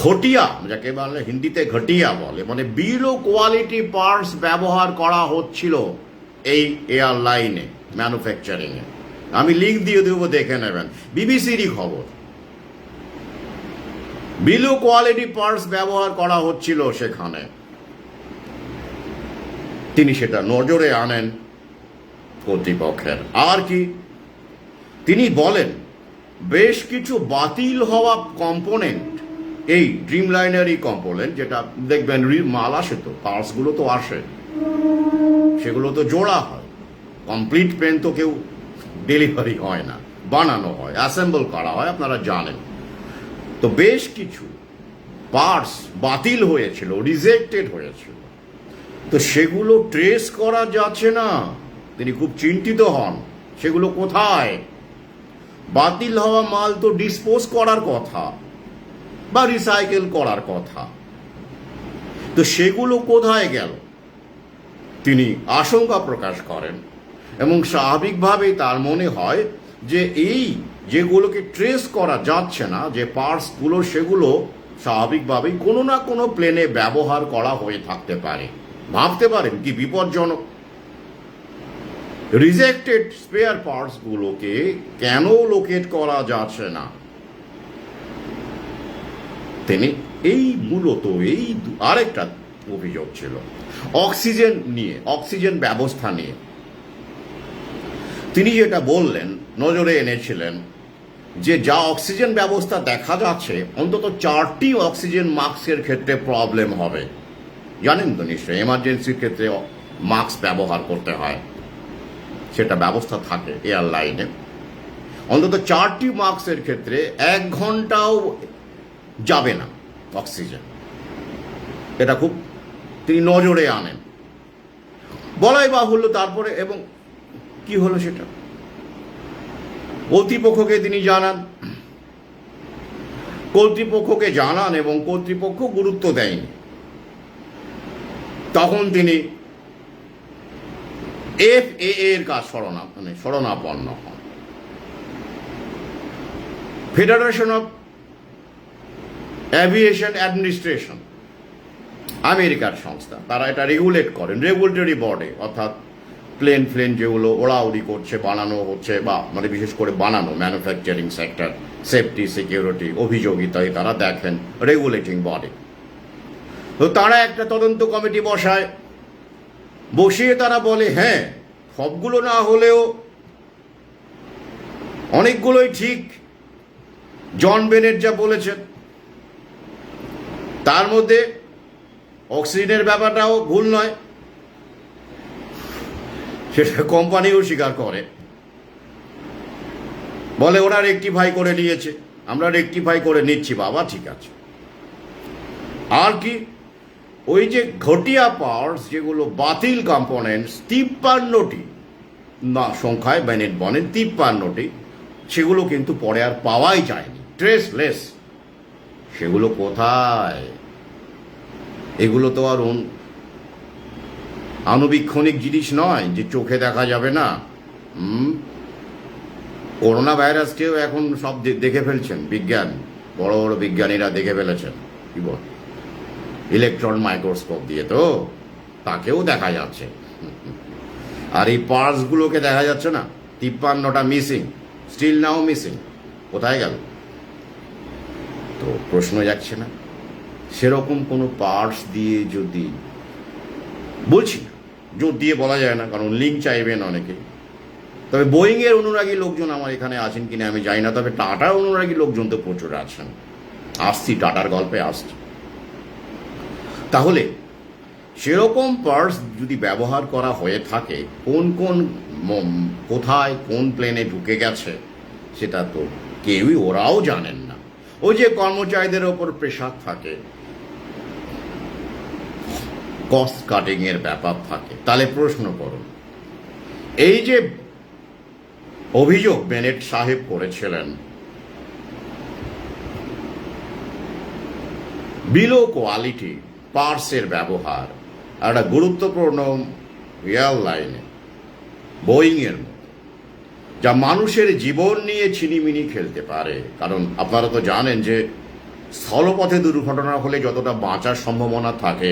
ঘটিয়া, যাকে বলে হিন্দিতে ঘটিয়া বলে, মানে বিলো কোয়ালিটি পার্টস ব্যবহার করা হচ্ছিল এই এয়ারলাইনে, ম্যানুফ্যাকচারিংয়ে। আমি লিঙ্ক দিয়ে দেবো, দেখে নেবেন, বিবিসিরই খবর। বিলো কোয়ালিটি পার্টস ব্যবহার করা হচ্ছিল সেখানে। তিনি সেটা নজরে আনেন কর্তৃপক্ষের। আর কি, তিনি বলেন বেশ কিছু বাতিল হওয়া কম্পোনেন্ট, এই ড্রিমলাইনারই কম্পোনেন্ট, যেটা দেখবেন মাল আসে, তো পার্টসগুলো তো আসে, সেগুলো তো জোড়া হয়, কমপ্লিট প্লেন তো কেউ ডেলিভারি হয় না, বানানো হয়, অ্যাসেম্বল করা হয়, আপনারা জানেন। তো বেশ কিছু পার্টস বাতিল হয়েছিল, রিজেক্টেড হয়েছিল, তো সেগুলো ট্রেস করা যাচ্ছে না। তিনি খুব চিন্তিত হন, সেগুলো কোথায়? বাতিল হওয়া মাল তো ডিসপোজ করার কথা বা রিসাইকেল করার কথা, তো সেগুলো কোথায় গেল? তিনি আশঙ্কা প্রকাশ করেন এবং স্বাভাবিকভাবেই তার মনে হয় যে এই যেগুলোকে ট্রেস করা যাচ্ছে না, যে পার্টসগুলো, সেগুলো স্বাভাবিকভাবেই কোনো না কোনো প্লেনে ব্যবহার করা হয়ে থাকতে পারে। ভাবতে পারেন কি বিপজ্জনক। রিজেক্টেড স্পেয়ার পার্টসগুলোকে কেন লোকেট করা যাচ্ছে না? তিনি এই মূলত এই আরেকটা অভিযোগ ছিল অক্সিজেন নিয়ে, অক্সিজেন ব্যবস্থা নিয়ে। তিনি যেটা বললেন, নজরে এনেছিলেন যে যা অক্সিজেন ব্যবস্থা দেখা যাচ্ছে, অন্তত 4টি অক্সিজেন মাস্কের ক্ষেত্রে প্রবলেম হবে। জানেন তো নিশ্চয়ই, এমার্জেন্সির ক্ষেত্রে মাস্ক ব্যবহার করতে হয়, সেটা ব্যবস্থা থাকে এয়ারলাইনে। অন্তত 4টি মাস্কের ক্ষেত্রে 1 ঘন্টাও যাবে না অক্সিজেন। এটা খুব তিনি নজরে আনেন, বলাই বাহুল্য। তারপরে এবং কি হলো সেটা কর্তৃপক্ষকে তিনি জানান, কর্তৃপক্ষকে জানান এবং কর্তৃপক্ষ গুরুত্ব দেয়নি। তখন তিনি FAA এর কাজ শরণাপন্ন হন। ফেডারেশন অফ এভিয়েশন অ্যাডমিনিস্ট্রেশন, আমেরিকার সংস্থা, তারা এটা রেগুলেট করেন, রেগুলেটরি বডি, অর্থাৎ প্লেন যেগুলো ওড়াউড়ি করছে, বানানো হচ্ছে, বা মানে বিশেষ করে বানানো, ম্যানুফ্যাকচারিং সেক্টর, সেফটি, সিকিউরিটি, অভিযোগ ইত্যাদি তারা দেখেন, রেগুলেটিং বডি। তো তারা একটা তদন্ত কমিটি বসায়, বসিয়ে তারা বলে হ্যাঁ, সবগুলো না হলেও অনেকগুলোই ঠিক জন বেনেট যা বলেছেন। তার মধ্যে অক্সিজেনের ব্যাপারটাও ভুল নয়, সেটা কোম্পানিও স্বীকার করে, বলে ওরা রেকটিফাই করে নিয়েছে, আমরা রেকটিফাই করে নিচ্ছি, বাবা ঠিক আছে। আর কি, ওই যে ঘটিয়া পার্টস যেগুলো বাতিল কম্পোনেন্টস 53টি, না সংখ্যায় বেনেট বনেট 53টি, সেগুলো কিন্তু পরে আর পাওয়াই যায়নি, ট্রেসলেস। সেগুলো কোথায়? এগুলো তো আর আণুবীক্ষণিক জিনিস নয় যে চোখে দেখা যাবে না। করোনা ভাইরাসকেও এখন সব দেখে ফেলছেন বিজ্ঞান, বড় বড় বিজ্ঞানীরা দেখে ফেলেছেন। কি বল, ইলেকট্রন মাইক্রোস্কোপ দিয়ে তো তাকেও দেখা যাচ্ছে। আর এই পার্টসগুলোকে দেখা যাচ্ছে না, 53টা মিসিং, স্টিল নাও মিসিং। কোথায় গেল? তো প্রশ্ন যাচ্ছে না। সেরকম কোনো পার্টস দিয়ে যদি, বলছি না, জোর দিয়ে বলা যায় না, কারণ লিঙ্ক চাইবেন অনেকে। তবে বোয়িংয়ের অনুরাগী লোকজন আমার এখানে আছেন কিনা আমি জানি না, তবে টাটার অনুরাগী লোকজন তো প্রচুর আছেন। আসছি, টাটার গল্পে আসছি। তাহলে সেরকম পার্টস যদি ব্যবহার করা হয়ে থাকে, কোন কোন কোথায় কোন প্লেনে ঢুকে গেছে সেটা তো কেউই, ওরাও জানেন না। ওই যে কর্মচারীদের ওপর প্রেশার থাকে, কস্ট কাটিং এর ব্যাপার থাকে। তাহলে প্রশ্ন করুন, এই যে অভিযোগ বেনেট সাহেব করেছিলেন বিলো কোয়ালিটি পার্টসের ব্যবহার একটা গুরুত্বপূর্ণ এয়ারলাইনে, বোয়িংয়ের মতো, যা মানুষের জীবন নিয়ে ছিনিমিনি খেলতে পারে। কারণ আপনারা তো জানেন যে স্থলপথে দুর্ঘটনা হলে যতটা বাঁচার সম্ভাবনা থাকে,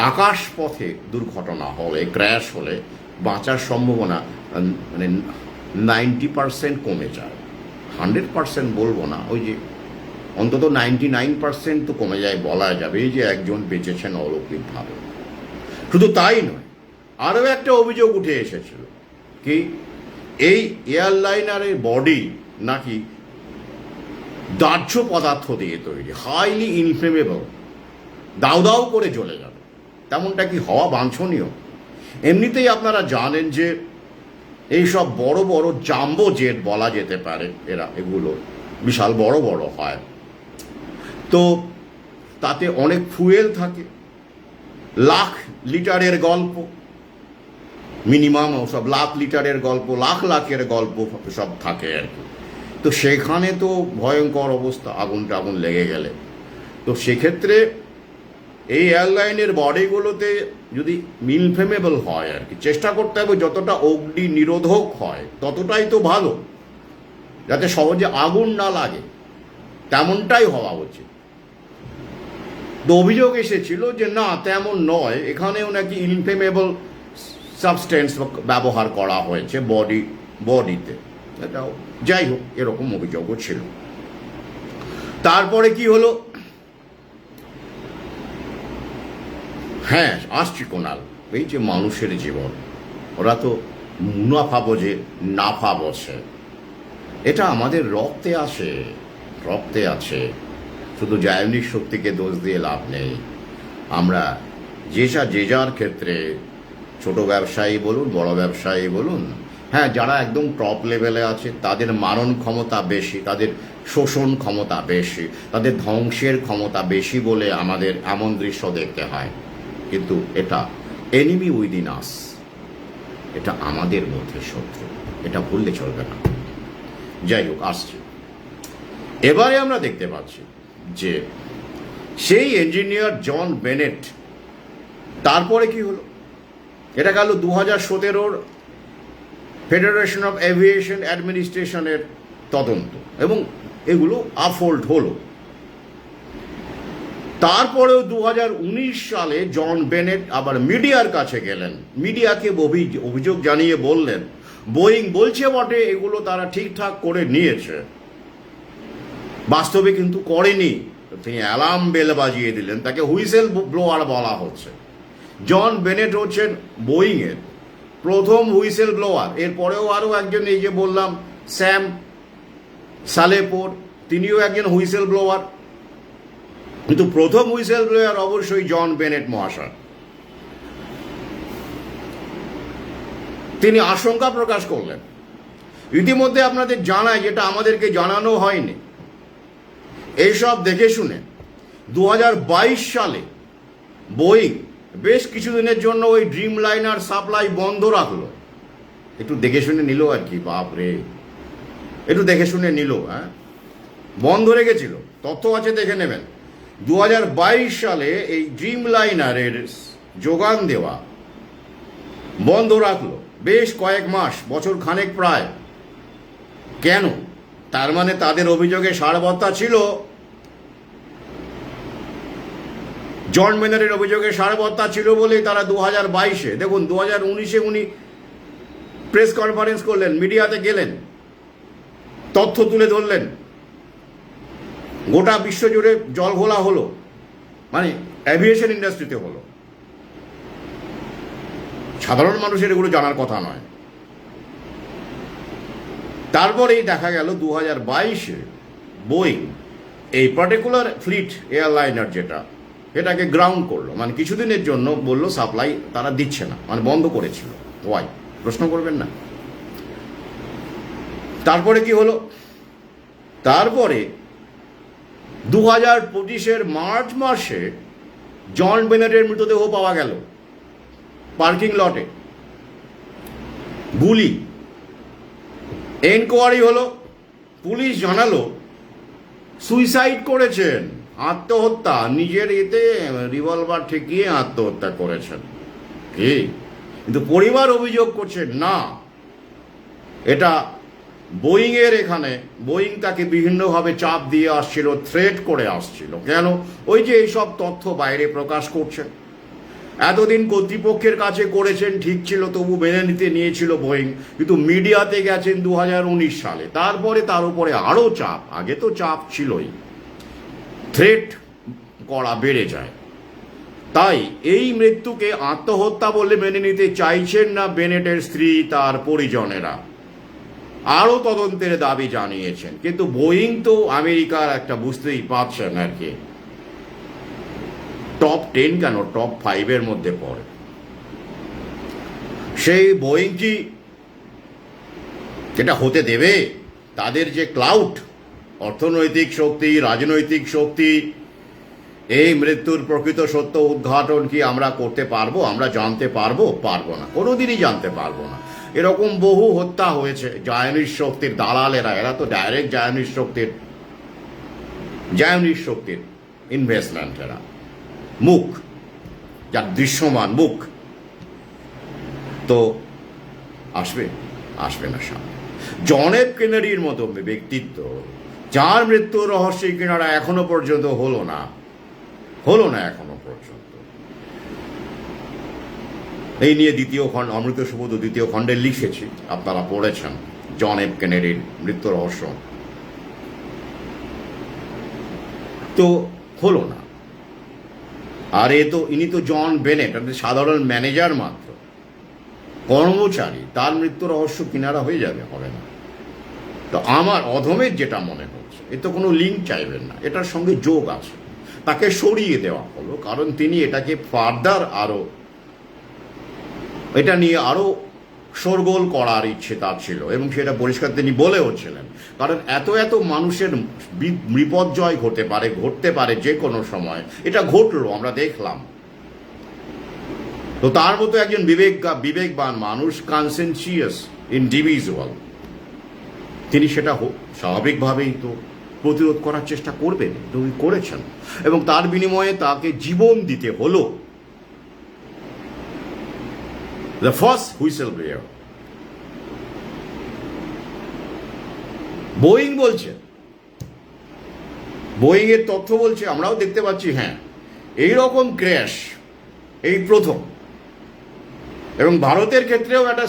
আকাশপথে দুর্ঘটনা হলে, ক্র্যাশ হলে বাঁচার সম্ভাবনা মানে 90% কমে যায়। 100% বলবো না, ওই যে অন্তত 99% তো কমে যায় বলা যাবে। এই যে একজন বেঁচেছেন অলৌকিকভাবে। শুধু তাই নয়, আরও একটা অভিযোগ উঠে এসেছিল, কি এই এয়ারলাইনারের বডি নাকি দাহ্য পদার্থ দিয়ে তৈরি, হাইলি ইনফ্লেমেবল, দাউ দাউ করে জ্বলে যাবে। তেমনটা কি হওয়া বাঞ্ছনীয়? এমনিতেই আপনারা জানেন যে এইসব বড় বড় জাম্বো জেট বলা যেতে পারে, এগুলো বিশাল বড় বড় হয়, তো তাতে অনেক ফুয়েল থাকে, লাখ লিটারের গল্প, মিনিমাম সব লাখ লিটারের গল্প, লাখ লাখের গল্প সব থাকে আর কি। তো সেখানে তো ভয়ঙ্কর অবস্থা, আগুন টাগুন লেগে গেলে। তো সেক্ষেত্রে এই এয়ারলাইনের বডিগুলোতে যদি ইনফ্লেমেবল হয় আর কি, চেষ্টা করতে হবে যতটা অগ্নি নিরোধক হয় ততটাই তো ভালো, যাতে সহজে আগুন না লাগে, তেমনটাই হওয়া উচিত। তো অভিযোগ এসেছিল যে না, তেমন নয়, এখানেও নাকি ইনফ্লেমেবল সাবস্টেন্স ব্যবহার করা হয়েছে বডিতে। এটাও যাই হোক, এরকম অভিযোগও ছিল। তারপরে কি হলো? হ্যাঁ, আসছি কোনাল, এই যে মানুষের জীবন, ওরা তো মুনাফা বোঝে, নাফা বোঝে, এটা আমাদের রক্তে আসে, রক্তে আছে। শুধু জায়নিক শক্তিকে দোষ দিয়ে লাভ নেই। আমরা যে যার ক্ষেত্রে, ছোট ব্যবসায়ী বলুন, বড় ব্যবসায়ী বলুন, হ্যাঁ, যারা একদম টপ লেভেলে আছে তাদের মারণ ক্ষমতা বেশি, তাদের শোষণ ক্ষমতা বেশি, তাদের ধ্বংসের ক্ষমতা বেশি বলে আমাদের এমন দৃশ্য দেখতে হয়। কিন্তু এটা এনিমি উইদিন আস, এটা আমাদের মধ্যে শত্রু, এটা ভুললে চলবে না। যাই হোক, আসছি। এবারে আমরা দেখতে পাচ্ছি যে সেই ইঞ্জিনিয়ার জন বেনেট, তারপরে কি হলো? এটা গেল 2017 ফেডারেশন অফ এভিয়েশন অ্যাডমিনিস্ট্রেশনের তদন্ত, এবং এগুলো আফোল্ড হলো। তারপরেও 2019 সালে জন বেনেট আবার মিডিয়ার কাছে গেলেন, মিডিয়াকে অভিযোগ জানিয়ে বললেন, বোয়িং বলছে বটে এগুলো তারা ঠিকঠাক করে নিয়েছে, বাস্তবে কিন্তু করেনি। তিনি অ্যালার্ম বেল বাজিয়ে দিলেন, তাকে হুইসেল ব্লোয়ার বলা হচ্ছে। জন বেনেট হচ্ছেন বোয়িংয়ের প্রথম হুইসেল ব্লোয়ার। এরপরেও আরও একজন, এই যে বললাম স্যাম সালেপোর, তিনিও একজন হুইসেল ব্লোয়ার, কিন্তু প্রথম হুইসেল ব্লোয়ার অবশ্যই জন বেনেট মহাশয়। তিনি আশঙ্কা প্রকাশ করলেন, ইতিমধ্যে আপনাদের জানায়, যেটা আমাদেরকে জানানো হয়নি, এইসব দেখে শুনে 2022 সালে বোয়িং বেশ কিছুদিনের জন্য ওই ড্রিমলাইনার সাপ্লাই বন্ধ রাখলো। একটু দেখে শুনে নিল আর কি, বাপ রে, একটু দেখে শুনে নিল। হ্যাঁ, বন্ধ রেখেছিল, তথ্য আছে, দেখে নেবেন। 2022 সালে এই ড্রিম লাইনারের যোগান দেওয়া বন্ধ রাখলো বেশ কয়েক মাস, বছর খানেক প্রায়। কেন? তার মানে তাদের অভিযোগে সারবত্তা ছিল। জন মেনারের অভিযোগে সারবত্তা ছিল বলেই তারা 2022-এ, দেখুন 2019-এ উনি প্রেস কনফারেন্স করলেন, মিডিয়াতে গেলেন, তথ্য তুলে ধরলেন, গোটা বিশ্বজুড়ে জলঘোলা হলো, মানে অ্যাভিয়েশন ইন্ডাস্ট্রিতে হলো। সাধারণ মানুষের এগুলো জানার কথা নয়। তারপরেই দেখা গেল 2022-এ বোয়িং এই পার্টিকুলার ফ্লিট এয়ারলাইনার যেটা, এটাকে গ্রাউন্ড করলো, মানে কিছুদিনের জন্য বললো সাপ্লাই তারা দিচ্ছে না, মানে বন্ধ করেছিল। ওয়াই? প্রশ্ন করবেন না। তারপরে কি হলো? তারপরে 2025-এর মার্চ মাসে জন বেনেটের মৃতদেহ পাওয়া গেল পার্কিং লটে, গুলি। এনকোয়ারি হলো, পুলিশ জানালো সুইসাইড করেছেন, আত্মহত্যা, নিজের এতে রিভলভার ঠেকিয়ে আত্মহত্যা করেছেন। কি? কিন্তু পরিবার অভিযোগ করছে না, এটা বোয়িংয়ের, এখানে বোয়িং তাকে বিভিন্নভাবে চাপ দিয়ে আসছিল, থ্রেট করে আসছিল। কেন? ওই যে এইসব তথ্য বাইরে প্রকাশ করছেন। এতদিন কর্তৃপক্ষের কাছে করেছেন, ঠিক ছিল, তবু মেনে নিতে নিয়েছিল বোয়িং, কিন্তু মিডিয়াতে গেছেন 2019 সালে। তারপরে তার উপরে আরও চাপ, আগে তো চাপ ছিলই, থ্রেট করা বেড়ে যায়। তাই এই মৃত্যুকে আত্মহত্যা বলে মেনে নিতে চাইছেন না বেনেটের স্ত্রী, তার পরিজনেরা আরও তদন্তের দাবি জানিয়েছেন। কিন্তু বোয়িং তো আমেরিকার একটা, বুঝতেই পারছেন আর কি, টপ 10 কেন, টপ 5-এর মধ্যে পড়ে। সেই বোয়িং কি যেটা হতে দেবে? তাদের যে ক্লাউড, অর্থনৈতিক শক্তি, রাজনৈতিক শক্তি, এই মৃত্যুর প্রকৃত সত্য উদ্ঘাটন কি আমরা করতে পারবো? আমরা জানতে পারবো? পারবো না, কোনোদিনই জানতে পারবো না। এরকম বহু হত্যা হয়েছে জায়নিস্ট শক্তির দালালেরা, এরা তো ডাইরেক্ট জায়নিস্ট শক্তির ইনভেস্টমেন্ট, এরা মুখ, যার দৃশ্যমান মুখ। তো আসবে না সামনে। জন এফ কেনেডির মতো ব্যক্তিত্ব, যার মৃত্যুর রহস্যের কিনারা এখনো পর্যন্ত হলো না এখনো পর্যন্ত। এই নিয়ে দ্বিতীয় খণ্ড, অমৃত সুবোধ দ্বিতীয় খণ্ডে লিখেছি, আপনারা পড়েছেন জন এফ কেনেডির মৃত্যু রহস্য। তো হলো না। আর ইনি তো জন বেনেট, সাধারণ ম্যানেজার মাত্র, কর্মচারী, তার মৃত্যু রহস্য কিনারা হয়ে যাবে? হবে না। তো আমার অধমের যেটা মনে হচ্ছে, এ তো কোনো লিঙ্ক চাইবেন না, এটার সঙ্গে যোগ আছে, তাকে সরিয়ে দেওয়া হলো, কারণ তিনি এটাকে ফার্দার আরো, এটা নিয়ে আরো শোরগোল করার ইচ্ছে তার ছিল, এবং সেটা পরিষ্কার তিনি বলেও ছিলেন। কারণ এত মানুষের বিপর্যয় ঘটতে পারে যে কোনো সময়, এটা ঘটলো, আমরা দেখলাম। তো তার মতো একজন বিবেকবান মানুষ, কনসেনসিয়াস ইন্ডিভিজুয়াল, তিনি সেটা স্বাভাবিকভাবেই তো প্রতিরোধ করার চেষ্টা করবেন, তিনি করেছেন, এবং তার বিনিময়ে তাকে জীবন দিতে হলো। The first whistle blower. Boeing বলছে, বোয়িং এর তথ্য বলছে, আমরাও দেখতে পাচ্ছি, হ্যাঁ, এইরকম ক্র্যাশ এই প্রথম। এবং ভারতের ক্ষেত্রেও একটা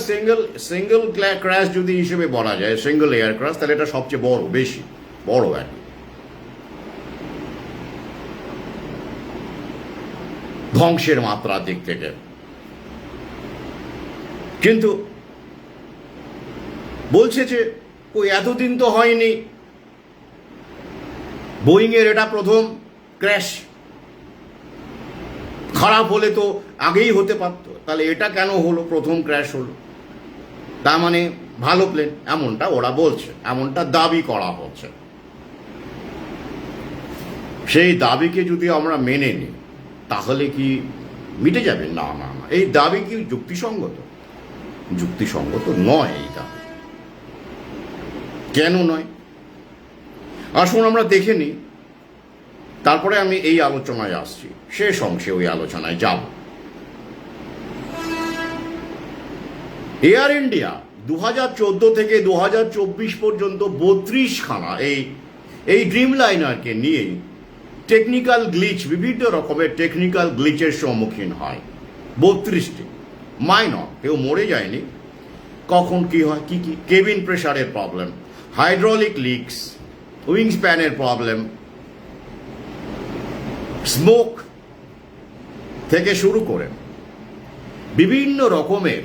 সিঙ্গেল ক্র্যাশ যদি হিসেবে বলা যায়, সিঙ্গেল এয়ার ক্র্যাশ, তাহলে এটা সবচেয়ে বেশি বড় আর কি, ধ্বংসের মাত্রার দিক থেকে। কিন্তু বলছে যে ওই এতদিন তো হয়নি, বোয়িং এর এটা প্রথম ক্র্যাশ, খারাপ হলে তো আগেই হতে পারত, তাহলে এটা কেন হলো, প্রথম ক্র্যাশ হলো, তার মানে ভালো প্লেন, এমনটা ওরা বলছে, এমনটা দাবি করা হচ্ছে। সেই দাবিকে যদি আমরা মেনে নিই, তাহলে কি মিটে যাবে? না, এই দাবি কি যুক্তিসঙ্গত? যুক্তিসঙ্গত নয় এটা। কেন নয় আসুন আমরা দেখে নিই, তারপরে আমি এই আলোচনায় আসছি, শেষ অংশে ওই আলোচনায় যাব। এয়ার ইন্ডিয়া 2014 থেকে 2024 পর্যন্ত 32খানা এই ড্রিম লাইনারকে নিয়ে টেকনিক্যাল গ্লিচ, বিভিন্ন রকমের টেকনিক্যাল গ্লিচের সম্মুখীন হয়। 32টি মাইনর, কেউ মরে যায়নি। কখন কি হয়, কি কি? কেবিন প্রেসারের প্রবলেম, হাইড্রোলিক লিকস, উইং স্প্যানের প্রবলেম, স্মোক থেকে শুরু করে বিভিন্ন রকমের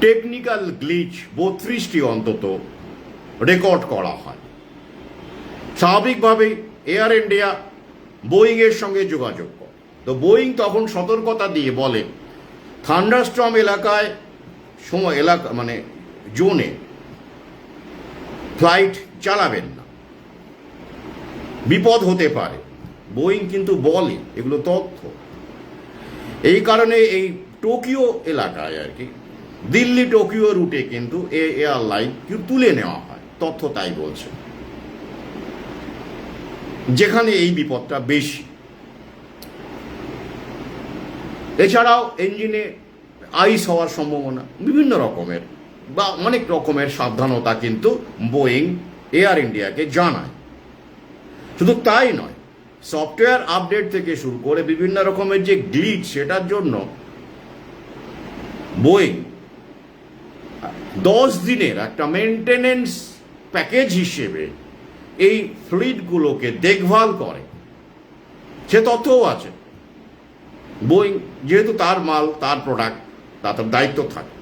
টেকনিক্যাল গ্লিচ 32টি অন্তত রেকর্ড করা হয়। স্বাভাবিকভাবেই এয়ার ইন্ডিয়া বোয়িং এর সঙ্গে যোগাযোগ করে। তো বোয়িং তখন সতর্কতা দিয়ে বলে থান্ডারস্টর্ম এলাকায় মানে জোনে ফ্লাইট চালাবেন না, বিপদ হতে পারে। বোয়িং কিন্তু বলে, এগুলো তথ্য। এই কারণে এই টোকিও এলাকায় আর কি, দিল্লি টোকিও রুটে কিন্তু এয়ারলাইন তুলে নেওয়া হয়, তথ্য তাই বলছে, যেখানে এই বিপদটা বেশি। এছাড়াও ইঞ্জিনে আইস হওয়ার সম্ভাবনা, বিভিন্ন রকমের বা অনেক রকমের সাবধানতা কিন্তু বোয়িং এয়ার ইন্ডিয়াকে জানায়। শুধু তাই নয়, সফটওয়্যার আপডেট থেকে শুরু করে বিভিন্ন রকমের যে গ্লিচ, সেটার জন্য বোয়িং 10 দিনের একটা মেনটেনেন্স প্যাকেজ হিসেবে এই ফ্লিটগুলোকে দেখভাল করে, সে তথ্যও আছে। বোয়িং যেহেতু তার মাল, তার প্রোডাক্ট, তার দায়িত্ব থাকে,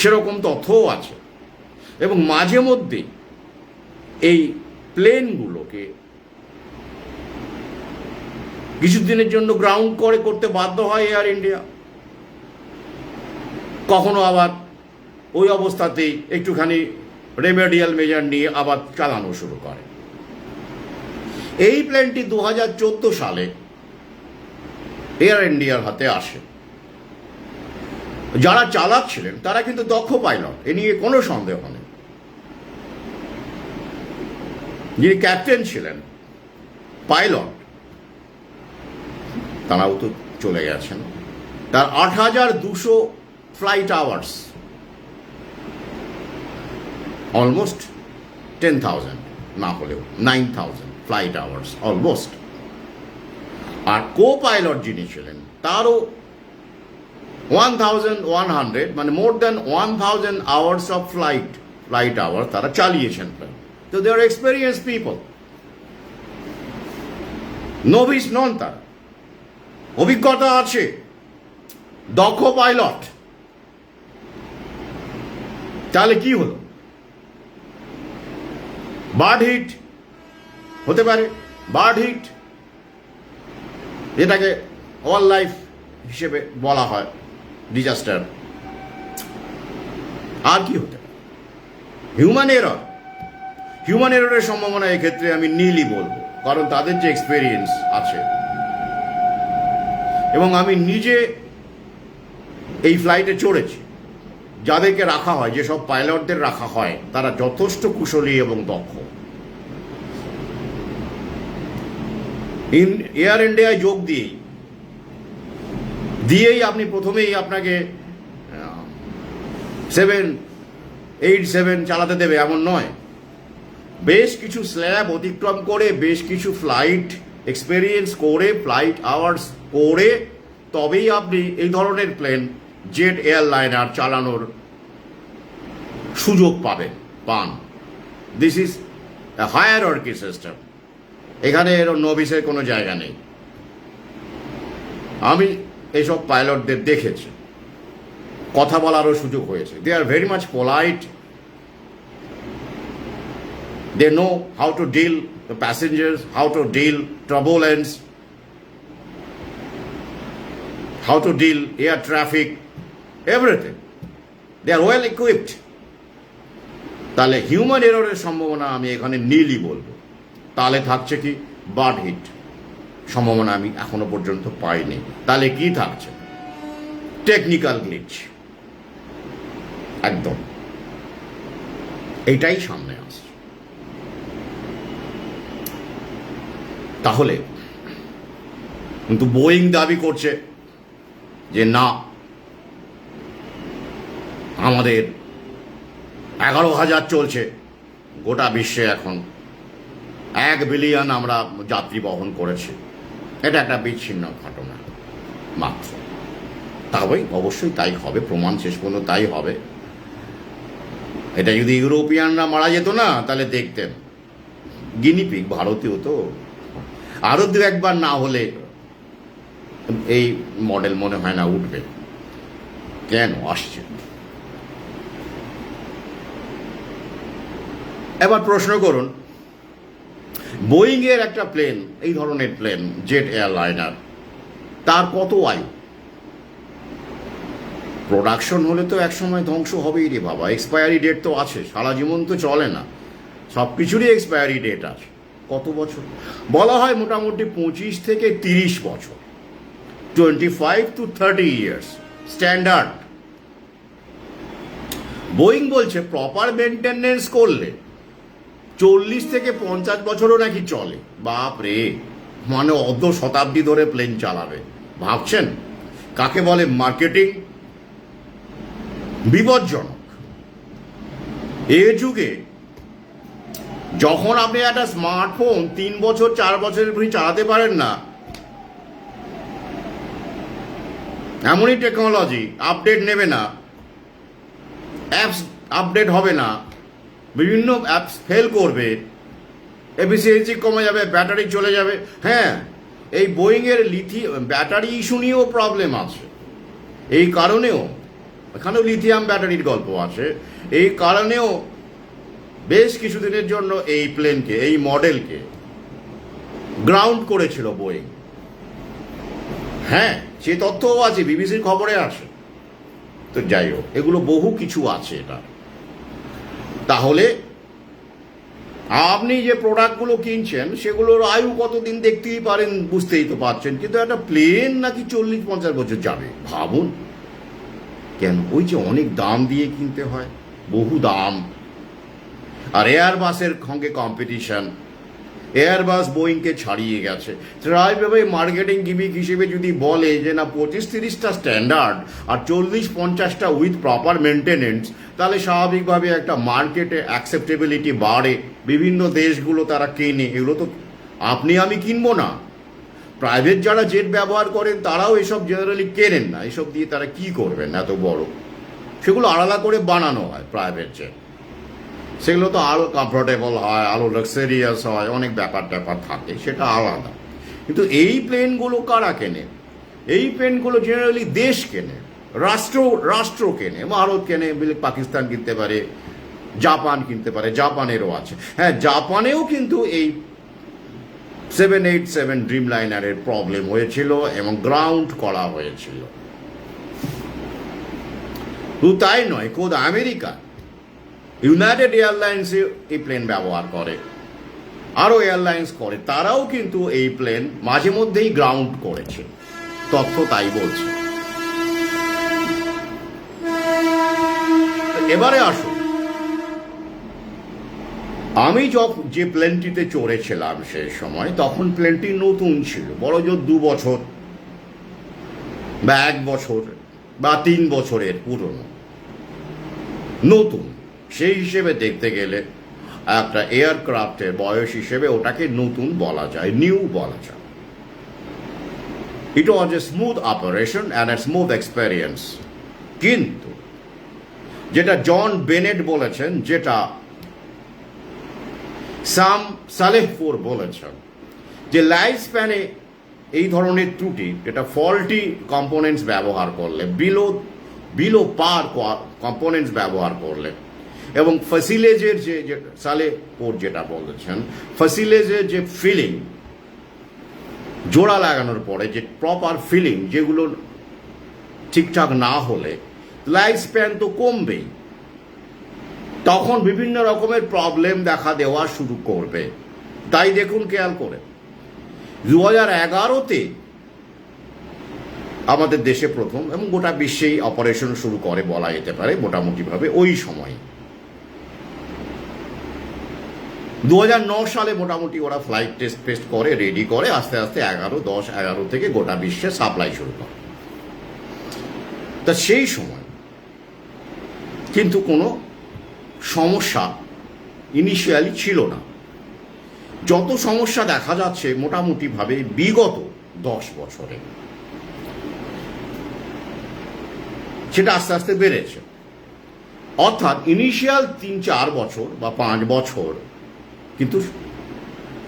সেরকম তথ্যও আছে। এবং মাঝে মধ্যে এই প্লেনগুলোকে কিছুদিনের জন্য গ্রাউন্ড করতে বাধ্য হয় এয়ার ইন্ডিয়া। কখনো আবার ওই অবস্থাতেই একটুখানি রেমেডিয়াল মেজার নিয়ে আবার চালানো শুরু করে। এই প্লেনটি 2014 সালে এয়ার ইন্ডিয়ার হাতে আসে। যারা চালাচ্ছিলেন তারা কিন্তু দক্ষ পাইলট, এ নিয়ে কোনো সন্দেহ নেই। যিনি ক্যাপ্টেন ছিলেন, পাইলট, তারাও তো চলে গেছেন। তার 8,200 ফ্লাইট আওয়ার্স, অলমোস্ট 10,000 না হলেও 9,000 ফ্লাইট আওয়ার্স অলমোস্ট। আর কো পাইলট যিনি ছিলেন, তারও 1,100, মানে more than 1,000 hours of flight hour তারা চালিয়েছেন। তো they are experience people, novice none, তার অভিজ্ঞতা আছে, দক্ষ পাইলট। তাহলে কি হলো? বার্ড হিট হতে পারে, বার্ড হিট, এটাকে ওয়াইল্ড লাইফ হিসেবে বলা হয় ডিজাস্টার। আর কি হতে পারে? হিউম্যান এররের সম্ভাবনা এক্ষেত্রে আমি নীলই বলবো, কারণ তাদের যে এক্সপেরিয়েন্স আছে, এবং আমি নিজে এই ফ্লাইটে চড়েছি। যাদেরকে রাখা হয়, যেসব পাইলটদের রাখা হয়, তারা যথেষ্ট কুশলী এবং দক্ষ। এয়ার ইন্ডিয়ায় যোগ দিয়েই আপনি প্রথমেই আপনাকে 787 চালাতে দেবে এমন নয়। বেশ কিছু স্ল্যাব অতিক্রম করে, বেশ কিছু ফ্লাইট এক্সপেরিয়েন্স করে, ফ্লাইট আওয়ার্স করে, তবেই আপনি এই ধরনের প্লেন, জেট এয়ারলাইনার চালানোর সুযোগ পান। This is a hierarchy system. এখানে এর নভিসের কোনো জায়গা নেই। আমি এইসব পাইলটদের দেখেছি, কথা বলারও সুযোগ হয়েছে। They are very much polite, they know how to deal the passengers, how to deal turbulence, how to deal air traffic, everything. They are well equipped. তাহলে হিউম্যান এররের সম্ভাবনা আমি এখানে নীলই বলবো। তাহলে থাকছে কি? বার্ড হিট সম্ভাবনা আমি এখনো পর্যন্ত পাইনি। তাহলে কি থাকছে? টেকনিক্যাল গ্লিচ, একদম এইটাই সামনে আসছে। তাহলে কিন্তু বোয়িং দাবি করছে যে না, আমাদের 11,000 চলছে, গোটা বিশ্বে এখন 1 বিলিয়ন আমরা যাত্রী বহন করেছি। এটা একটা বিচ্ছিন্ন ঘটনা মাত্র। তবেই অবশ্যই তাই হবে, প্রমাণ শেষ পর্যন্ত তাই হবে। এটা যদি ইউরোপিয়ানরা মারা যেত না, তাহলে দেখতেন গিনিপিগ ভারতীয় তো, আরো দু একবার না হলে এই মডেল মনে হয় না উঠবে। কেন আসছে? এবার প্রশ্ন করুন, বোয়িং এর একটা প্লেন, এই ধরনের প্লেন, জেট এয়ারলাইনার, তার কত আয়ু? প্রোডাকশন হলে তো একসময় ধ্বংস হবেই রে বাবা। এক্সপায়ারি ডেট তো আছে, সারা জীবন তো চলে না, সব কিছুরই এক্সপায়ারি ডেট আছে। কত বছর বলা হয়? মোটামুটি 25 থেকে 30 বছর, 25 to 30 ইয়ার্স স্ট্যান্ডার্ড। বোয়িং বলছে প্রপার মেনটেনেন্স করলে 40 থেকে 50 বছরও নাকি চলে। বাপ রে, মানে অর্ধ শতাব্দী ধরে প্লেন চালাবে। ভাবছেন কাকে বলে মার্কেটিং? বিপজ্জনক। এ যুগে যখন আপনি একটা স্মার্টফোন 3 বছর 4 বছরের বেশি চালাতে পারেন না, এমনই টেকনোলজি আপডেট নেবে না, অ্যাপস আপডেট হবে না, বিভিন্ন অ্যাপস ফেল করবে, এফিসিয়েন্সি কমে যাবে, ব্যাটারি চলে যাবে। হ্যাঁ, এই বোয়িংয়ের ব্যাটারি ইস্যু নিয়েও প্রবলেম আছে। এই কারণেও এখানেও লিথিয়াম ব্যাটারির গল্প আছে। এই কারণেও বেশ কিছুদিনের জন্য এই প্লেনকে, এই মডেলকে গ্রাউন্ড করেছিল বোয়িং। হ্যাঁ, সে তথ্যও আছে, বিবিসির খবরে আসে। তো যাই হোক, এগুলো বহু কিছু আছে এটা। তাহলে আপনি যে প্রোডাক্টগুলো কিনছেন সেগুলোর আয়ু কতদিন দেখতেই পারেন, বুঝতেই তো পারছেন। কিন্তু একটা প্লেন নাকি 40-50 বছর যাবে, ভাবুন। কেন? ওই যে অনেক দাম দিয়ে কিনতে হয়, বহু দাম। আর এয়ারবাসের সঙ্গে কম্পিটিশন, এয়ারবাস বোয়িংকে ছাড়িয়ে গেছে। এইভাবে মার্কেটিং গিমিক হিসেবে যদি বলে যে না 25-30টা স্ট্যান্ডার্ড আর 40-50টা উইথ প্রপার মেনটেনেন্স, তাহলে স্বাভাবিকভাবে একটা মার্কেটে অ্যাকসেপ্টেবিলিটি বাড়ে, বিভিন্ন দেশগুলো তারা কেনে। এগুলো তো আপনি আমি কিনবো না। প্রাইভেট যারা জেট ব্যবহার করেন তারাও এসব জেনারেলি কেনেন না। এসব দিয়ে তারা কি করবেন এত বড়? সেগুলো আলাদা করে বানানো হয় প্রাইভেট জেট, সেগুলো তো আরও কমফোর্টেবল হয়, আরও লাক্সারিয়াস হয়, অনেক ব্যাপার ট্যাপার থাকে, সেটা আলাদা। কিন্তু এই প্লেনগুলো কারা কেনে? এই প্লেনগুলো জেনারেলি দেশ কেনে, রাষ্ট্র কেনে। ভারত কেনে, পাকিস্তান কিনতে পারে, জাপান কিনতে পারে, জাপানেরও আছে। হ্যাঁ, জাপানেও কিন্তু এই 787 ড্রিম লাইনারের প্রবলেম হয়েছিল এবং গ্রাউন্ড করা হয়েছিল। শুধু তাই নয়, খোদ আমেরিকা ইউনাইটেড এয়ারলাইন্সে এই প্লেন ব্যবহার করে, আরও এয়ারলাইন্স করে, তারাও কিন্তু এই প্লেন মাঝে মধ্যেই গ্রাউন্ড করেছে। তথ্য তাই বলছে। এবারে আসুন, আমি যে প্লেনটিতে চড়েছিলাম সেই সময়, তখন প্লেনটি নতুন ছিল, বড় জোর 2 বছর বা 1 বছর বা 3 বছরের পুরনো, নতুন। সেই হিসেবে দেখতে গেলে একটা এয়ারক্রাফটের বয়স হিসেবে ওটাকে নতুন বলা যায়, নিউ বলা যায়। It was a smooth operation and a smooth experience. কিন্তু যেটা জন বেনেট বলেছেন, যেটা সাম সালেহপুর বলেছেন, যে লাইফ স্প্যানে এই ধরনের ত্রুটি, যেটা ফল্টি কম্পোনেন্টস ব্যবহার করলে, বিলো পার কম্পোনেন্টস ব্যবহার করলে, এবং ফসিলেজের যে সালেহপুর যেটা বলেছেন, ফসিলেজের যে ফিলিং জোড়া লাগানোর পরে যে প্রপার ফিলিং, যেগুলো ঠিকঠাক না হলে লাইফ স্প্যান তো কমবেই। তখন বিভিন্ন রকমের প্রবলেম দেখা দেওয়া শুরু করবে। তাই দেখুন, খেয়াল করে 2011-তে আমাদের দেশে প্রথম এবং গোটা বিশ্বেই অপারেশন শুরু করে বলা যেতে পারে মোটামুটিভাবে ওই সময়। 2009 সালে মোটামুটি ওরা ফ্লাইট টেস্ট করে, রেডি করে, আস্তে আস্তে 11 থেকে গোটা বিশ্বে সাপ্লাই শুরু করে। তা সেই সময় কিন্তু কোনো সমস্যা ইনিশিয়ালি ছিল না। যত সমস্যা দেখা যাচ্ছে মোটামুটিভাবে বিগত 10 বছরে সেটা আস্তে আস্তে বেড়েছে। অর্থাৎ ইনিশিয়াল 3-4 বছর বা 5 বছর কিন্তু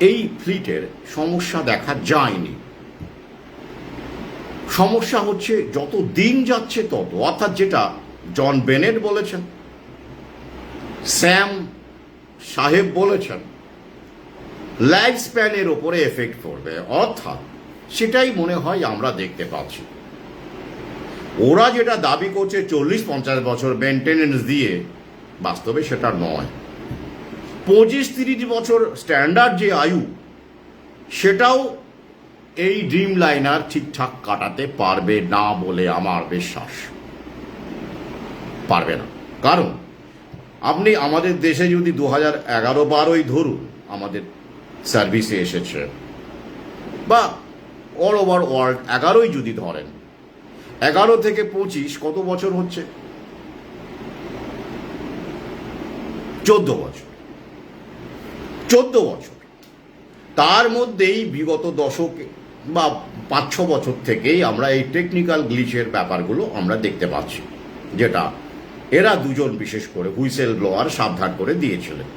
এই ফ্লিটের সমস্যা দেখা যায়নি। সমস্যা হচ্ছে যত দিন যাচ্ছে তত, অর্থাৎ যেটা জন বেনেট বলেছেন, স্যাম সাহেব বলেছেন, লাইফ স্প্যানের ওপরে এফেক্ট করবে। অর্থাৎ সেটাই মনে হয় আমরা দেখতে পাচ্ছি। ওরা যেটা দাবি করছে 40-50 বছর মেনটেনেন্স দিয়ে, বাস্তবে সেটা নয়। 25-30 বছর স্ট্যান্ডার্ড যে আয়ু, সেটাও এই ড্রিম লাইনার ঠিকঠাক কাটাতে পারবে না বলে আমার বিশ্বাস। পারবে না। কারণ আপনি আমাদের দেশে যদি 2011-12 ধরুন আমাদের সার্ভিসে এসেছে, বা অল ওভার ওয়ার্ল্ড 11 যদি ধরেন, 11 থেকে 25 কত বছর হচ্ছে? 14 বছর। 14 বছর। তার মধ্যেই বিগত দশকে বা 5-6 বছর থেকেই আমরা এই টেকনিক্যাল গ্লিচের ব্যাপারগুলো আমরা দেখতে পাচ্ছি, যেটা এরা দুজন বিশেষ করে হুইসেল ব্লোয়ার সাবধান করে দিয়েছিলেন।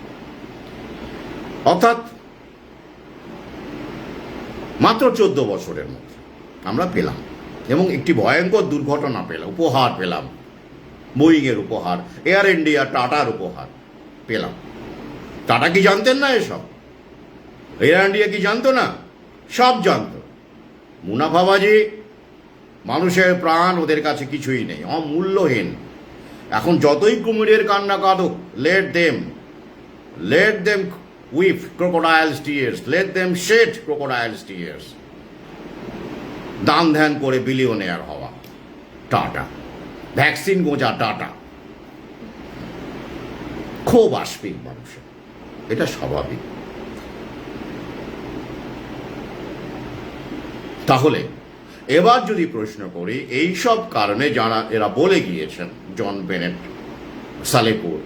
অর্থাৎ মাত্র 14 বছরের মধ্যে আমরা পেলাম, এবং একটি ভয়ঙ্কর দুর্ঘটনা পেলাম, উপহার পেলাম, বোয়িংয়ের উপহার, এয়ার ইন্ডিয়া, টাটার উপহার পেলাম। টাটা কি জানতেন না এসব? এয়ার ইন্ডিয়া কি জানতো না? সব জানতো। মুনাফাবাজি, মানুষের প্রাণ ওদের কাছে কিছুই নেই, অমূল্যহীন। এখন যতই কুমিরের কান্না কাঁদুক, let them weep crocodiles tears, let them shed crocodiles tears. দান ধ্যান করে বিলিয়নিয়ার হওয়া টাটা, ভ্যাকসিন গোঁজা টাটা, ক্ষোভ আসবেই মানুষের, এটা স্বাভাবিক। তাহলে এবার যদি প্রশ্ন করি, এই সব কারণে যারা এরা বলে গিয়েছেন, জন বেনেট, সালেপুর,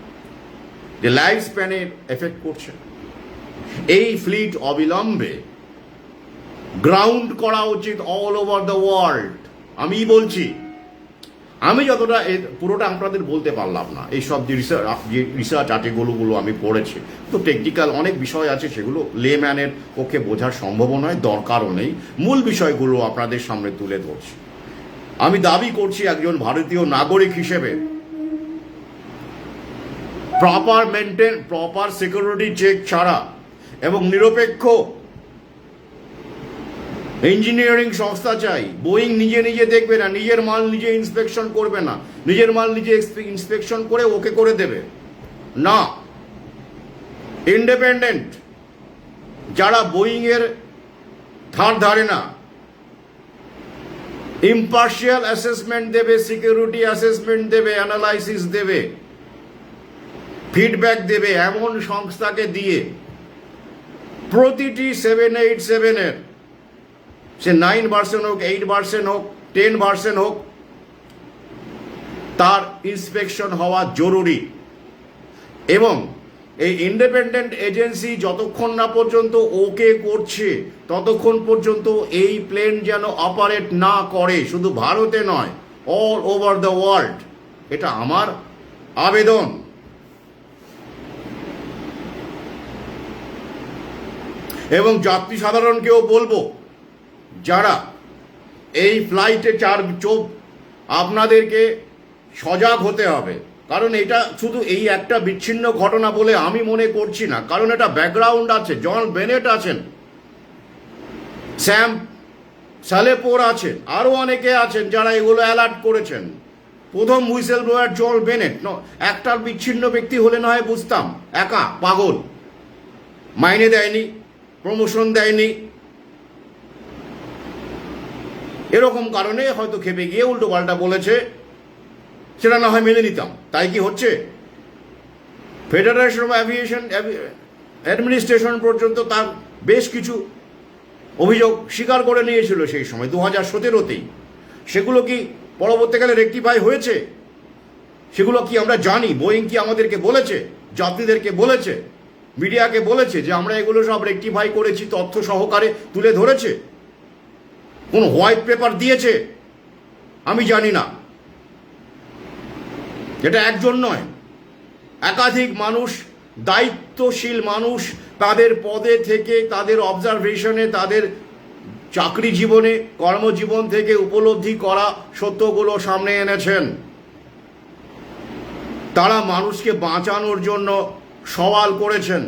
যে লাইফ স্প্যানে এফেক্ট করছে, এই ফ্লিট অবিলম্বে গ্রাউন্ড করা উচিত অল ওভার দ্য ওয়ার্ল্ড। আমি বলছি, আমি যতটা পুরোটা আপনাদের বলতে পারলাম না, এইসব যে রিসার্চ আর্টিকেলগুলো আমি পড়েছি, তো টেকনিক্যাল অনেক বিষয় আছে, সেগুলো লেম্যানের পক্ষে বোঝার সম্ভব নয়, দরকারও নেই। মূল বিষয়গুলো আপনাদের সামনে তুলে ধরছি। আমি দাবি করছি একজন ভারতীয় নাগরিক হিসেবে প্রপার সিকিউরিটি চেক ছাড়া এবং নিরপেক্ষ ইঞ্জিনিয়ারিং সংস্থা চাই। বোয়িং নিজে নিজে দেখবে না, নিজের মাল নিজে ইন্সপেকশন করবে না, নিজের মাল নিজে ইন্সপেকশন করে ওকে করে দেবে না। ইন্ডিপেন্ডেন্ট যারা বোয়িং এর ধার ধারে না, ইম্পার্শিয়াল অ্যাসেসমেন্ট দেবে, সিকিউরিটি অ্যাসেসমেন্ট দেবে, অ্যানালাইসিস দেবে, ফিডব্যাক দেবে, এমন সংস্থাকে দিয়ে প্রতিটি 787 এর, সে 9 ভার্সন হোক, 8 ভার্সন হোক, 10 ভার্সন হোক, তার ইন্সপেকশন হওয়া জরুরি। এবং এই ইন্ডিপেন্ডেন্ট এজেন্সি যতক্ষণ না পর্যন্ত ওকে করছে, ততক্ষণ পর্যন্ত এই প্লেন যেন অপারেট না করে, শুধু ভারতে নয়, অল ওভার দ্য ওয়ার্ল্ড। এটা আমার আবেদন। এবং যাত্রী সাধারণকেও বলবো, যারা এই ফ্লাইটে আপনাদেরকে সজাগ হতে হবে। কারণ এটা শুধু এই একটা বিচ্ছিন্ন ঘটনা বলে আমি মনে করছি না, কারণ এটা ব্যাকগ্রাউন্ড আছে। জন বেনেট আছেন, স্যাম সালেপোর আছেন, আরো অনেকে আছেন যারা এগুলো অ্যালার্ট করেছেন। প্রথম হুইসেল ব্লোয়ার জন বেনেট, একটার বিচ্ছিন্ন ব্যক্তি হলে না হয় বুঝতাম, একা পাগল, মাইনে দেয়নি, প্রমোশন দেয়নি, এরকম কারণে হয়তো খেপে গিয়ে উল্টো পাল্টা বলেছে, সেটা না হয় মেনে নিতাম। তাই কি হচ্ছে? ফেডারেশন অফ অ্যাভিয়েশন অ্যাডমিনিস্ট্রেশন পর্যন্ত তার বেশ কিছু অভিযোগ স্বীকার করে নিয়েছিল সেই সময় 2017-তেই। সেগুলো কি পরবর্তীকালে রেকটিফাই হয়েছে? সেগুলো কি আমরা জানি? বোয়িং কি আমাদেরকে বলেছে, যাত্রীদেরকে বলেছে, মিডিয়াকে বলেছে যে আমরা এগুলো সব রেকটিফাই করেছি, তথ্য সহকারে তুলে ধরেছে? কোন হোয়াইট পেপার দিয়েছে? আমি জানি না। এটা একজন নয়, একাধিক মানুষ, দায়িত্বশীল মানুষ তাদের পদে থেকে, তাদের অবজারভেশনে, তাদের চাকরি জীবনে, কর্মজীবন থেকে উপলব্ধি করা সত্যগুলো সামনে এনেছেন। তারা মানুষকে বাঁচানোর জন্য সওয়াল করেছেন।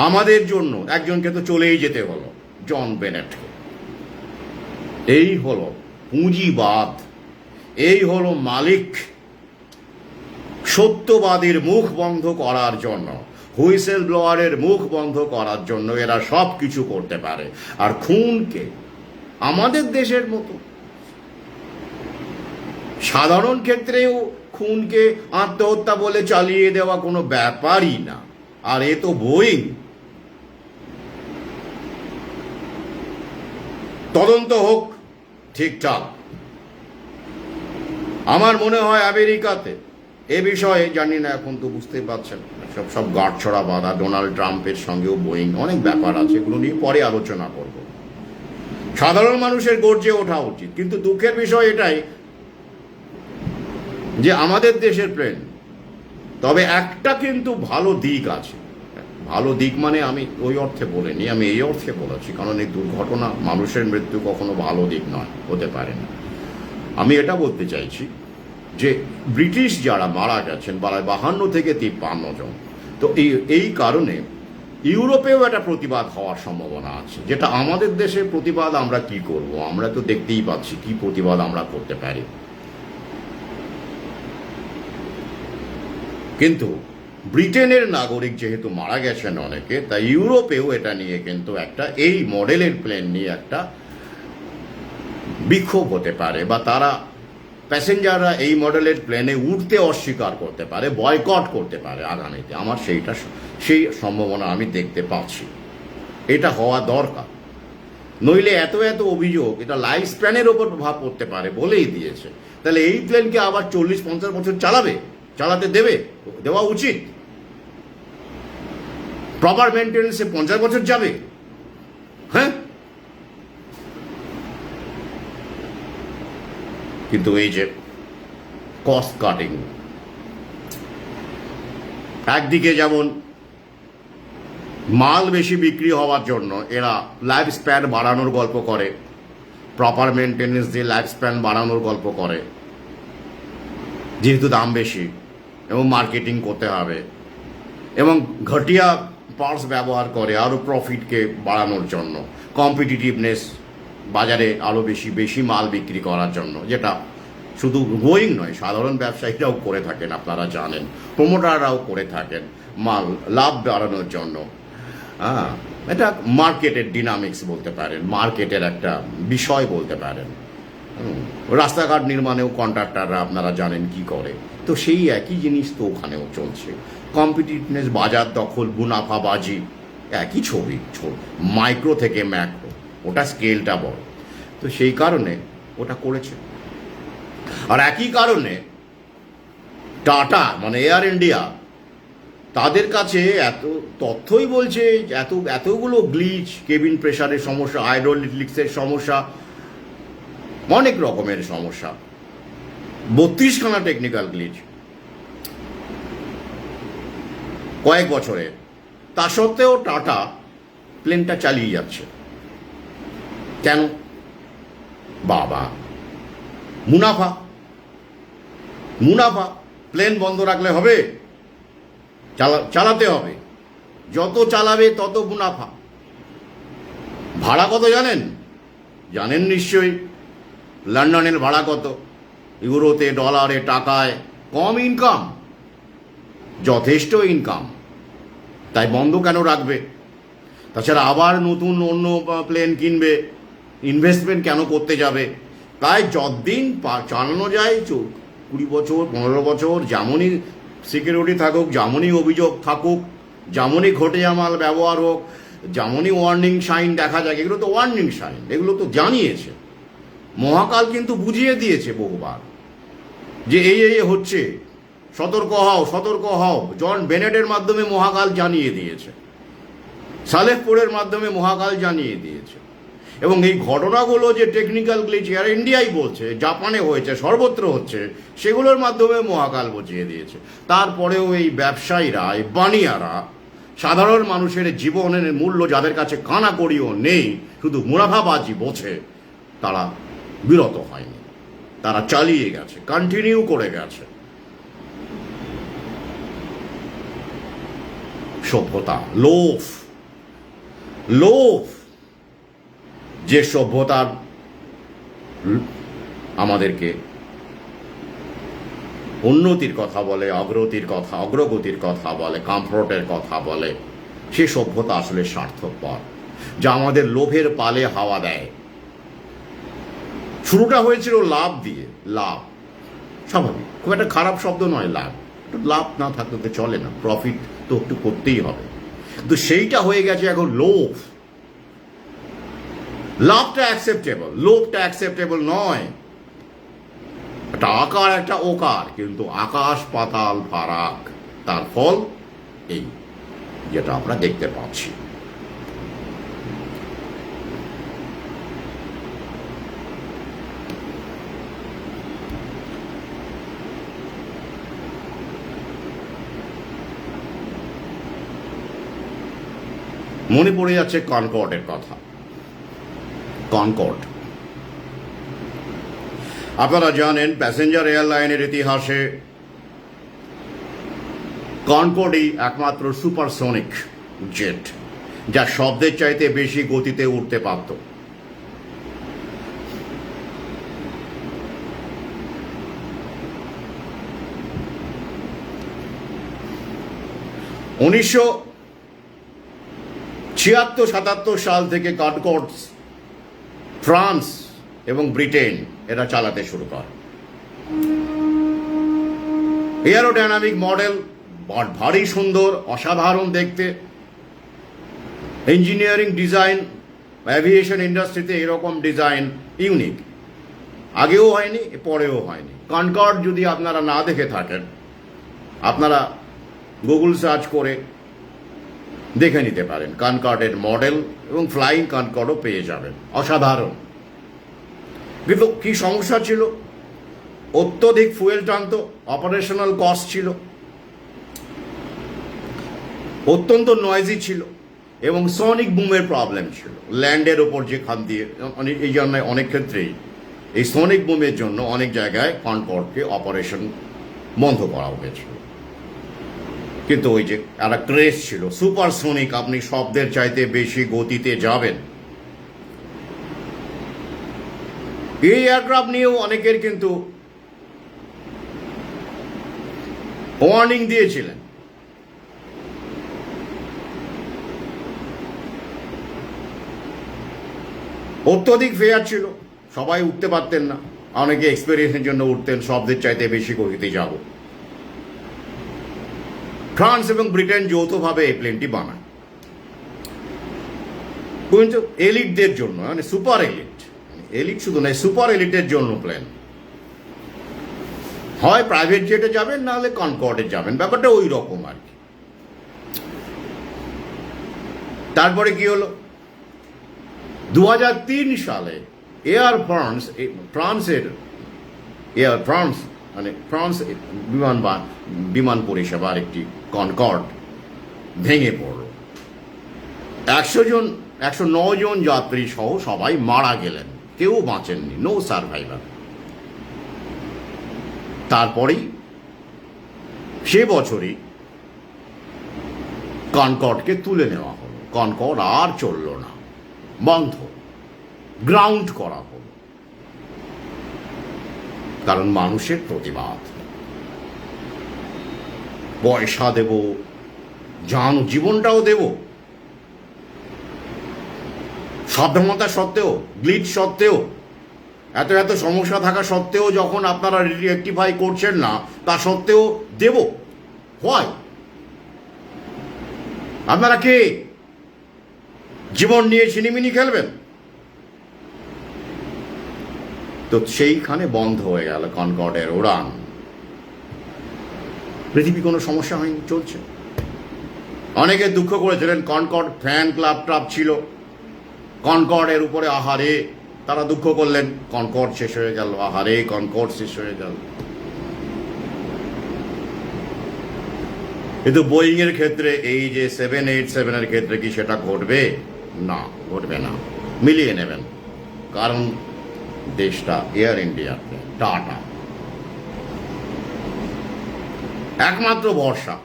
আমাদের জন্য একজনকে তো চলেই যেতে হলো, জন বেনেটকে। এই হলো পুঁজিবাদ, এই হলো মালিক। সত্যবাদীর মুখ বন্ধ করার জন্য, হুইসেল ব্লোয়ারের মুখ বন্ধ করার জন্য এরা সব কিছু করতে পারে। আর খুনকে আমাদের দেশের মতো সাধারণ ক্ষেত্রেও খুনকে আত্মহত্যা বলে চালিয়ে দেওয়া কোনো ব্যাপারই না। আর এ তো বোয়িং। তদন্ত হোক ঠিকঠাক। আমার মনে হয় আমেরিকাতে এ বিষয়ে, জানি না, এখন তো বুঝতে পারছেন, সব গাঁটছড়া বাঁধা। ডোনাল্ড ট্রাম্পের সঙ্গেও বোয়িং অনেক ব্যাপার আছে, এগুলো নিয়ে পরে আলোচনা করব। সাধারণ মানুষের গর্জে ওঠা উচিত। কিন্তু দুঃখের বিষয় এটাই যে আমাদের দেশের প্লেন, তবে একটা কিন্তু ভালো দিক আছে। ভালো দিক মানে আমি ওই অর্থে বলিনি, আমি এই অর্থে বলেছি, কারণ এই দুর্ঘটনা, মানুষের মৃত্যু কখনো ভালো দিক নয়, হতে পারে না। আমি এটা বলতে চাইছি যে ব্রিটিশ যারা মারা গেছেন 52 থেকে 53 জন, তো এই কারণে ইউরোপেও একটা প্রতিবাদ হওয়ার সম্ভাবনা আছে। যেটা আমাদের দেশে প্রতিবাদ আমরা কি করব? আমরা তো দেখতেই পাচ্ছি কি প্রতিবাদ আমরা করতে পারি। কিন্তু ব্রিটেনের নাগরিক যেহেতু মারা গেছেন অনেকে, তাই ইউরোপেও এটা নিয়ে কিন্তু একটা, এই মডেলের প্লেন নিয়ে একটা বিক্ষোভ হতে পারে, বা তারা, প্যাসেঞ্জাররা এই মডেলের প্লেনে উঠতে অস্বীকার করতে পারে, বয়কট করতে পারে আগামীতে। আমার সেই সম্ভাবনা আমি দেখতে পাচ্ছি। এটা হওয়া দরকার। নইলে এত অভিযোগ, এটা লাইফ স্প্যানের ওপর প্রভাব পড়তে পারে বলেই দিয়েছে। তাহলে এই প্লেনকে আবার 40-50 বছর চালাতে দেওয়া উচিত? প্রপার মেনটেন্যান্সে 50 বছর যাবে? হ্যাঁ। কিন্তু এই যে কস্ট কাটিং, একদিকে যেমন মাল বেশি বিক্রি হওয়ার জন্য এরা লাইফ স্প্যান বাড়ানোর গল্প করে, প্রপার মেনটেন্যান্স দিয়ে লাইফ স্প্যান বাড়ানোর গল্প করে, যেহেতু দাম বেশি এবং মার্কেটিং করতে হবে, এবং ঘটিয়া পার্টস ব্যবহার করে আরও প্রফিটকে বাড়ানোর জন্য, কম্পিটিটিভনেস, বাজারে আরও বেশি মাল বিক্রি করার জন্য। যেটা শুধু বোয়িং নয়, সাধারণ ব্যবসায়ীরাও করে থাকেন, আপনারা জানেন, প্রমোটাররাও করে থাকেন, মাল লাভ বাড়ানোর জন্য। এটা মার্কেটের ডিনামিক্স বলতে পারেন, মার্কেটের একটা বিষয় বলতে পারেন। রাস্তাঘাট নির্মাণেও কন্ট্রাক্টররা আপনারা জানেন কি করে। তো সেই একই জিনিস তো ওখানেও চলছে। কম্পিটিটিভনেস, বাজার দখল, মুনাফাবাজি, একই ছবি, মাইক্রো থেকে ম্যাক্রো, ওটা স্কেলটা বড়। তো সেই কারণে ওটা করেছে। আর একই কারণে টাটা, মানে এয়ার ইন্ডিয়া, তাদের কাছে এত তথ্যই বলছে, এতগুলো গ্লিচ, কেবিন প্রেসারের সমস্যা, হাইড্রোলিক্সের সমস্যা, অনেক রকমের সমস্যা, 32খানা টেকনিক্যাল গ্লিচ কয়েক বছরে। তা সত্ত্বেও টাটা প্লেনটা চালিয়ে যাচ্ছে। কেন? বাবা, মুনাফা। প্লেন বন্ধ রাখলে হবে? চালাতে হবে। যত চালাবে তত মুনাফা। ভাড়া কত জানেন নিশ্চয়ই। লন্ডনের ভাড়া কত? ইউরোতে, ডলারে, টাকায় কম ইনকাম, যথেষ্ট ইনকাম। তাই বন্ধ কেন রাখবে? তাছাড়া আবার নতুন অন্য প্লেন কিনবে, ইনভেস্টমেন্ট কেন করতে যাবে? তাই যতদিন চালানো যায় 20 বছর 15 বছর যেমনই সিকিউরিটি থাকুক, যেমনই অভিযোগ থাকুক, যেমনই ঘটে জামাল ব্যবহার হোক, যেমনই ওয়ার্নিং সাইন দেখা যায়, এগুলো তো ওয়ার্নিং সাইন, এগুলো তো জানিয়েছে মহাকাল, কিন্তু বুঝিয়ে দিয়েছে বহুবার যে এই হচ্ছে, সতর্ক হও সতর্ক হও। জন বেনেটের মাধ্যমে মহাকাল জানিয়ে দিয়েছে, সালেহপুরের মাধ্যমে মহাকাল জানিয়ে দিয়েছে। এবং এই ঘটনাগুলো যে টেকনিক্যাল গ্লিচ আর ইন্ডিয়াই বলছে, জাপানে হয়েছে, সর্বত্র হচ্ছে, সেগুলোর মাধ্যমে মহাকাল বুঝিয়ে দিয়েছে। তারপরেও এই ব্যবসায়ীরা, এই বানিয়ারা, সাধারণ মানুষের জীবনের মূল্য যাদের কাছে কানা করিও নেই, শুধু মুনাফাবাজি বোঝে, তারা বিরত হয়নি, তারা চালিয়ে গেছে, কন্টিনিউ করে গেছে। সভ্যতা, লোভ, লোভ, যে সভ্যতার আমাদেরকে উন্নতির কথা বলে, অগ্রগতির কথা বলে, কমফোর্টের কথা বলে, সে সভ্যতা আসলে স্বার্থপর, যা আমাদের লোভের পালে হাওয়া দেয়। শুরুটা হয়েছিল লাভ দিয়ে, লাভ স্বাভাবিক, খুব একটা খারাপ শব্দ নয় লাভ, লাভ না থাকলে তো চলে না, প্রফিট তো একটু করতেই হবে, কিন্তু সেইটা হয়ে গেছে এখন লোভ। লাভটা অ্যাকসেপ্টেবল, লোভটা অ্যাকসেপ্টেবল নয়। একটা আকার একটা ওকার, কিন্তু আকাশ পাতাল ফারাক। তার ফল এই যেটা আমরা দেখতে পাচ্ছি। মনে পড়ে যাচ্ছে কনকর্ডের কথা। কনকর্ড, আপনারা জানেন প্যাসেঞ্জার এয়ারলাইনের ইতিহাসে কনকর্ডই একমাত্র সুপারসনিক জেট, যা শব্দের চাইতে বেশি গতিতে উঠতে পারত। উনিশশো 76-77 সাল থেকে কনকর্ড ফ্রান্স এবং ব্রিটেন এরা চালাতে শুরু করে। এয়ারোডাইনামিক মডেল, ভারী সুন্দর, অসাধারণ দেখতে, ইঞ্জিনিয়ারিং ডিজাইন, অ্যাভিয়েশন ইন্ডাস্ট্রিতে এরকম ডিজাইন ইউনিক, আগেও হয়নি, পরেও হয়নি। কনকর্ড যদি আপনারা না দেখে থাকেন, আপনারা গুগল সার্চ করে দেখে নিতে পারেন কনকর্ডের মডেল, এবং ফ্লাইং কনকর্ডও পেয়ে যাবেন, অসাধারণ। কিন্তু কি সমস্যা ছিল? অত্যধিক ফুয়েল টানত, অপারেশনাল কস্ট ছিল, অত্যন্ত নয়েজি ছিল, এবং সনিক বুমের প্রবলেম ছিল ল্যান্ডের ওপর যেখান দিয়ে। এই জন্য অনেক ক্ষেত্রেই এই সনিক বুমের জন্য অনেক জায়গায় কনকর্ডকে অপারেশন বন্ধ করা হয়েছিল। কিন্তু ওই যে একটা ক্রেজ ছিল সুপারসনিক, আপনি শব্দের চাইতে বেশি গতিতে যাবেন। এই এয়ারক্রাফট নিয়েও অনেকের কিন্তু ওয়ার্নিং দিয়েছিলেন। অত্যধিক ফেয়ার ছিল, সবাই উঠতে পারতেন না, অনেকে এক্সপেরিয়েন্সের জন্য উঠতেন, শব্দের চাইতে বেশি গতিতে যাব। ফ্রান্স এবং ব্রিটেন যৌথভাবে এই প্লেনটি বানায়, কিন্তু এলিটদের জন্য, মানে সুপার এলিট, এলিট শুধু নয়, সুপার এলিটের জন্য প্লেন। হয় প্রাইভেট জেটে যাবেন, নাহলে কনকর্ডে যাবেন, ব্যাপারটা ওই রকম আর কি। তারপরে কি হলো? 2003 সালে এয়ার ফ্রান্সের মানে ফ্রান্স বিমান পরিষেবার একটি কনকর্ড ভেঙে পড়ল। 109 জন যাত্রী সহ সবাই মারা গেলেন, কেউ বাঁচেননি, নো সার্ভাইভার। তারপরেই সে বছরই কনকর্ডকে তুলে নেওয়া হলো, কনকর্ড আর চলল না, বন্ধ, গ্রাউন্ড করা হলো, কারণ মানুষের প্রতিবাদ। পয়সা দেব, জীবনটাও দেব, সাবধানতা সত্ত্বেও, গ্লিচ সত্ত্বেও, এত এত সমস্যা থাকা সত্ত্বেও যখন আপনারা রেকটিফাই করছেন না, তা সত্ত্বেও দেব হয়। আপনারা কে জীবন নিয়ে ছিনিমিনি খেলবেন? তো সেইখানে বন্ধ হয়ে গেল কনকর্ডের উড়ান। পৃথিবী কোনো সমস্যা হয়নি, চলছে। অনেকে দুঃখ করেছিলেন, কনকর্ড ফ্যান ক্লাব ট্রাব ছিল, কনকর্ডের উপরে আহারে তারা দুঃখ করলেন, কনকর্ড শেষ হয়ে গেল, আহারে কনকর্ড শেষ হয়ে গেল। কিন্তু বোয়িং এর ক্ষেত্রে এই যে 787 এর ক্ষেত্রে কি সেটা ঘটবে? না, ঘটবে না। মিলিয়ে নেবেন, কারণ দেশটা এয়ার ইন্ডিয়াতে টাটা একমাত্র ভরসা।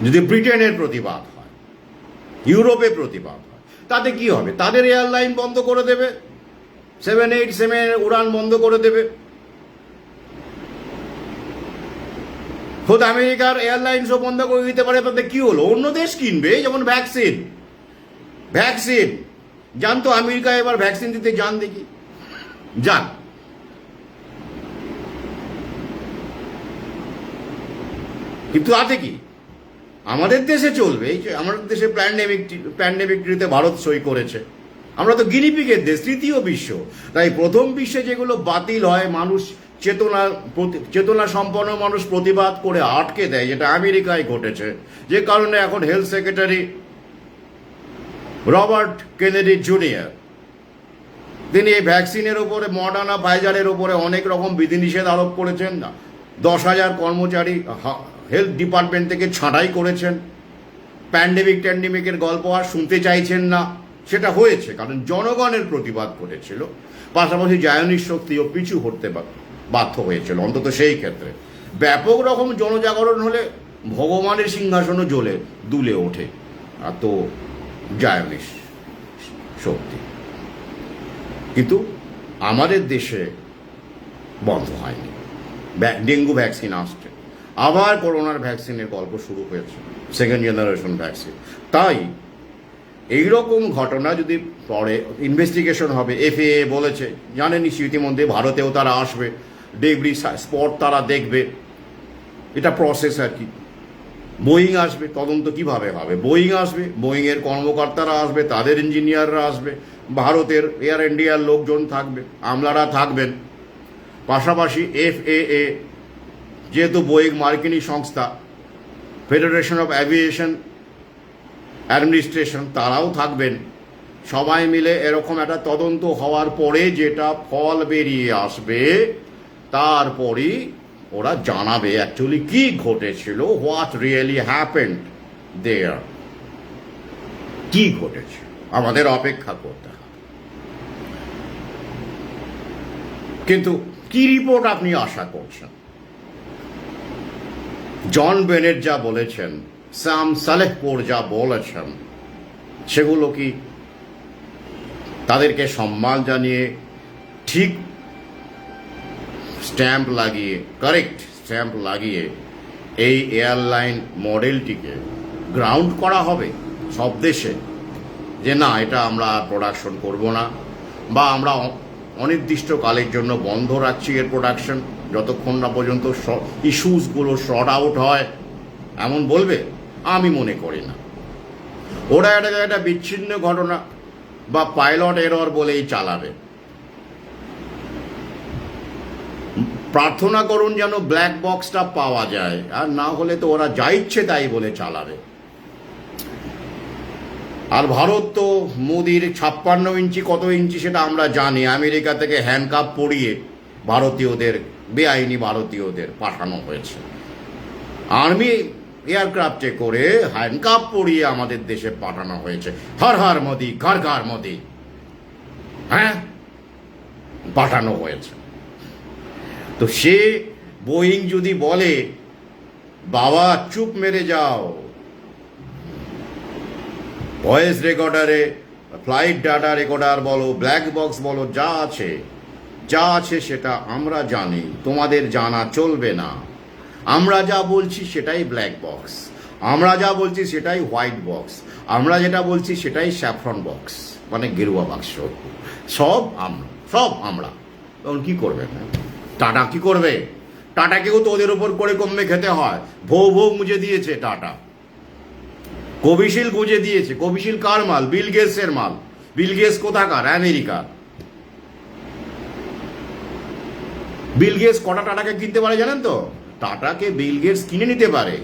যদি ব্রিটেনের প্রতিবাদ হয়, ইউরোপে প্রতিবাদ হয়, তাতে কি হবে? তাদের এয়ারলাইন বন্ধ করে দেবে, 787 উড়ান বন্ধ করে দেবে। খোদ আমেরিকার এয়ারলাইন্সও বন্ধ করে দিতে পারে, তাতে কি হলো? অন্য দেশ কিনবে, যেমন ভ্যাকসিন। যান তো আমেরিকা, এবার ভ্যাকসিন দিতে যান, দেখি যান। কিন্তু তাতে কি আমাদের দেশে চলবে? এই যে আমাদের দেশে প্যান্ডেমিকটিতে ভারত সই করেছে, আমরা তো গিনিপিগের দেশ, তৃতীয় বিশ্ব। তাই প্রথম বিশ্বে যেগুলো বাতিল হয়, মানুষ চেতনা সম্পন্ন মানুষ প্রতিবাদ করে আটকে দেয়, যেটা আমেরিকায় ঘটেছে। যে কারণে এখন health secretary Robert Kennedy junior, তিনি এই ভ্যাকসিনের ওপরে, মডার্না ফাইজারের ওপরে অনেক রকম বিধিনিষেধ আরোপ করেছেন। 10,000 কর্মচারী হেলথ ডিপার্টমেন্ট থেকে ছাঁটাই করেছেন। প্যান্ডেমিকের গল্প আর শুনতে চাইছেন না। সেটা হয়েছে কারণ জনগণের প্রতিবাদ করেছিল, পাশাপাশি জায়নিস্ট শক্তিও পিছু হটতে বাধ্য হয়েছিল। অন্তত সেই ক্ষেত্রে ব্যাপক রকম জনজাগরণ হলে ভগবানের সিংহাসনও জ্বলে দুলে ওঠে, আর তো জায়নিস্ট শক্তি। কিন্তু আমাদের দেশে বন্ধ হয়নি। ডেঙ্গু ভ্যাকসিন আসছে, আবার করোনার ভ্যাকসিনের গল্প শুরু হয়েছে, সেকেন্ড জেনারেশন ভ্যাকসিন। তাই এইরকম ঘটনা যদি পরে ইনভেস্টিগেশন হবে, FAA বলেছে, জানেন নিশ্চয়ই ইতিমধ্যে, ভারতেও তারা আসবে, ডেবরি স্পট তারা দেখবে, এটা প্রসেস আর কি। বোয়িং আসবে, তদন্ত কিভাবে হবে? বোয়িং আসবে, বোয়িংয়ের কর্মকর্তারা আসবে, তাদের ইঞ্জিনিয়াররা আসবে, ভারতের এয়ার ইন্ডিয়ার লোকজন থাকবে, আমলারা থাকবেন। পাশাপাশি FAA, যেহেতু বোয়িং মার্কিনী সংস্থা, ফেডারেশন অফ অ্যাভিয়েশন অ্যাডমিনিস্ট্রেশন, তারাও থাকবেন। সবাই মিলে এরকম একটা তদন্ত হওয়ার পরে যেটা ফল বেরিয়ে আসবে, তারপরই ওরা জানাবে অ্যাকচুয়ালি কি ঘটেছিল, হোয়াট রিয়েলি হ্যাপেন্ড দেয়ার, কি ঘটেছে। আমাদের অপেক্ষা করতে হবে। কিন্তু কি রিপোর্ট আপনি আশা করছেন? জন বেনেট যা বলেছেন, সাম সালেহপুর যা বলেছেন, সেগুলো কি তাদেরকে সম্মান জানিয়ে ঠিক স্ট্যাম্প লাগিয়ে, কারেক্ট স্ট্যাম্প লাগিয়ে এই এয়ারলাইন মডেলটিকে গ্রাউন্ড করা হবে সব দেশে, যে না, এটা আমরা প্রোডাকশন করব না, বা আমরা অনির্দিষ্টকালের জন্য বন্ধ রাখছি এর প্রোডাকশন, যতক্ষণ না পর্যন্ত ইস্যুসগুলো শর্ট আউট হয়, এমন বলবে? আমি মনে করি না। ওরা একটা বিচ্ছিন্ন ঘটনা বা পাইলট এরর বলেই চালাবে। প্রার্থনা করুন যেন ব্ল্যাক বক্সটা পাওয়া যায়, আর না হলে তো ওরা যা ইচ্ছে তাই বলে চালাবে। আর ভারত তো মোদির 56 ইঞ্চি কত ইঞ্চি সেটা আমরা জানি, আমেরিকা থেকে হ্যান্ডকাপ পরিয়ে ভারতীয়দের, বেআইনি ভারতীয়দের পাঠানো হয়েছে। আর্মি এয়ারক্রাফটে করে হ্যান্ডকাপ পরিয়ে আমাদের দেশে পাঠানো হয়েছে। হর হর মোদি, ঘর ঘর মোদি, হ্যাঁ, পাঠানো হয়েছে। তো সে বোয়িং যদি বলে, বাবা চুপ মেরে যাও, ভয়েস রেকর্ডারে, ফ্লাইট ডাটা রেকর্ডার বলো, ব্ল্যাক বক্স বলো, যা আছে সেটা আমরা জানি, তোমাদের জানা চলবে না, আমরা যা বলছি সেটাই ব্ল্যাক বক্স। আমরা যা বলছি সেটাই হোয়াইট বক্স, আমরা যেটা বলছি সেটাই স্যাফরন বক্স, মানে গেরুয়া বাক্স। সব আমরা তখন কি করবে? টাটা কি করবে? টাটাকেও তো ওদের ওপর করে কমবে খেতে হয়। ভৌ মুজে দিয়েছে টাটা, কোভিশিল্ড গুঁজে দিয়েছে। কোভিশিল্ড কার মাল? বিল গেটসের মাল। বিল গেটস কোথাকার? আমেরিকার। বিল গেটস কটা টাটাকে কিনতে পারে জানেন তো? টাটাকে বিল গেটস কিনে নিতে পারে,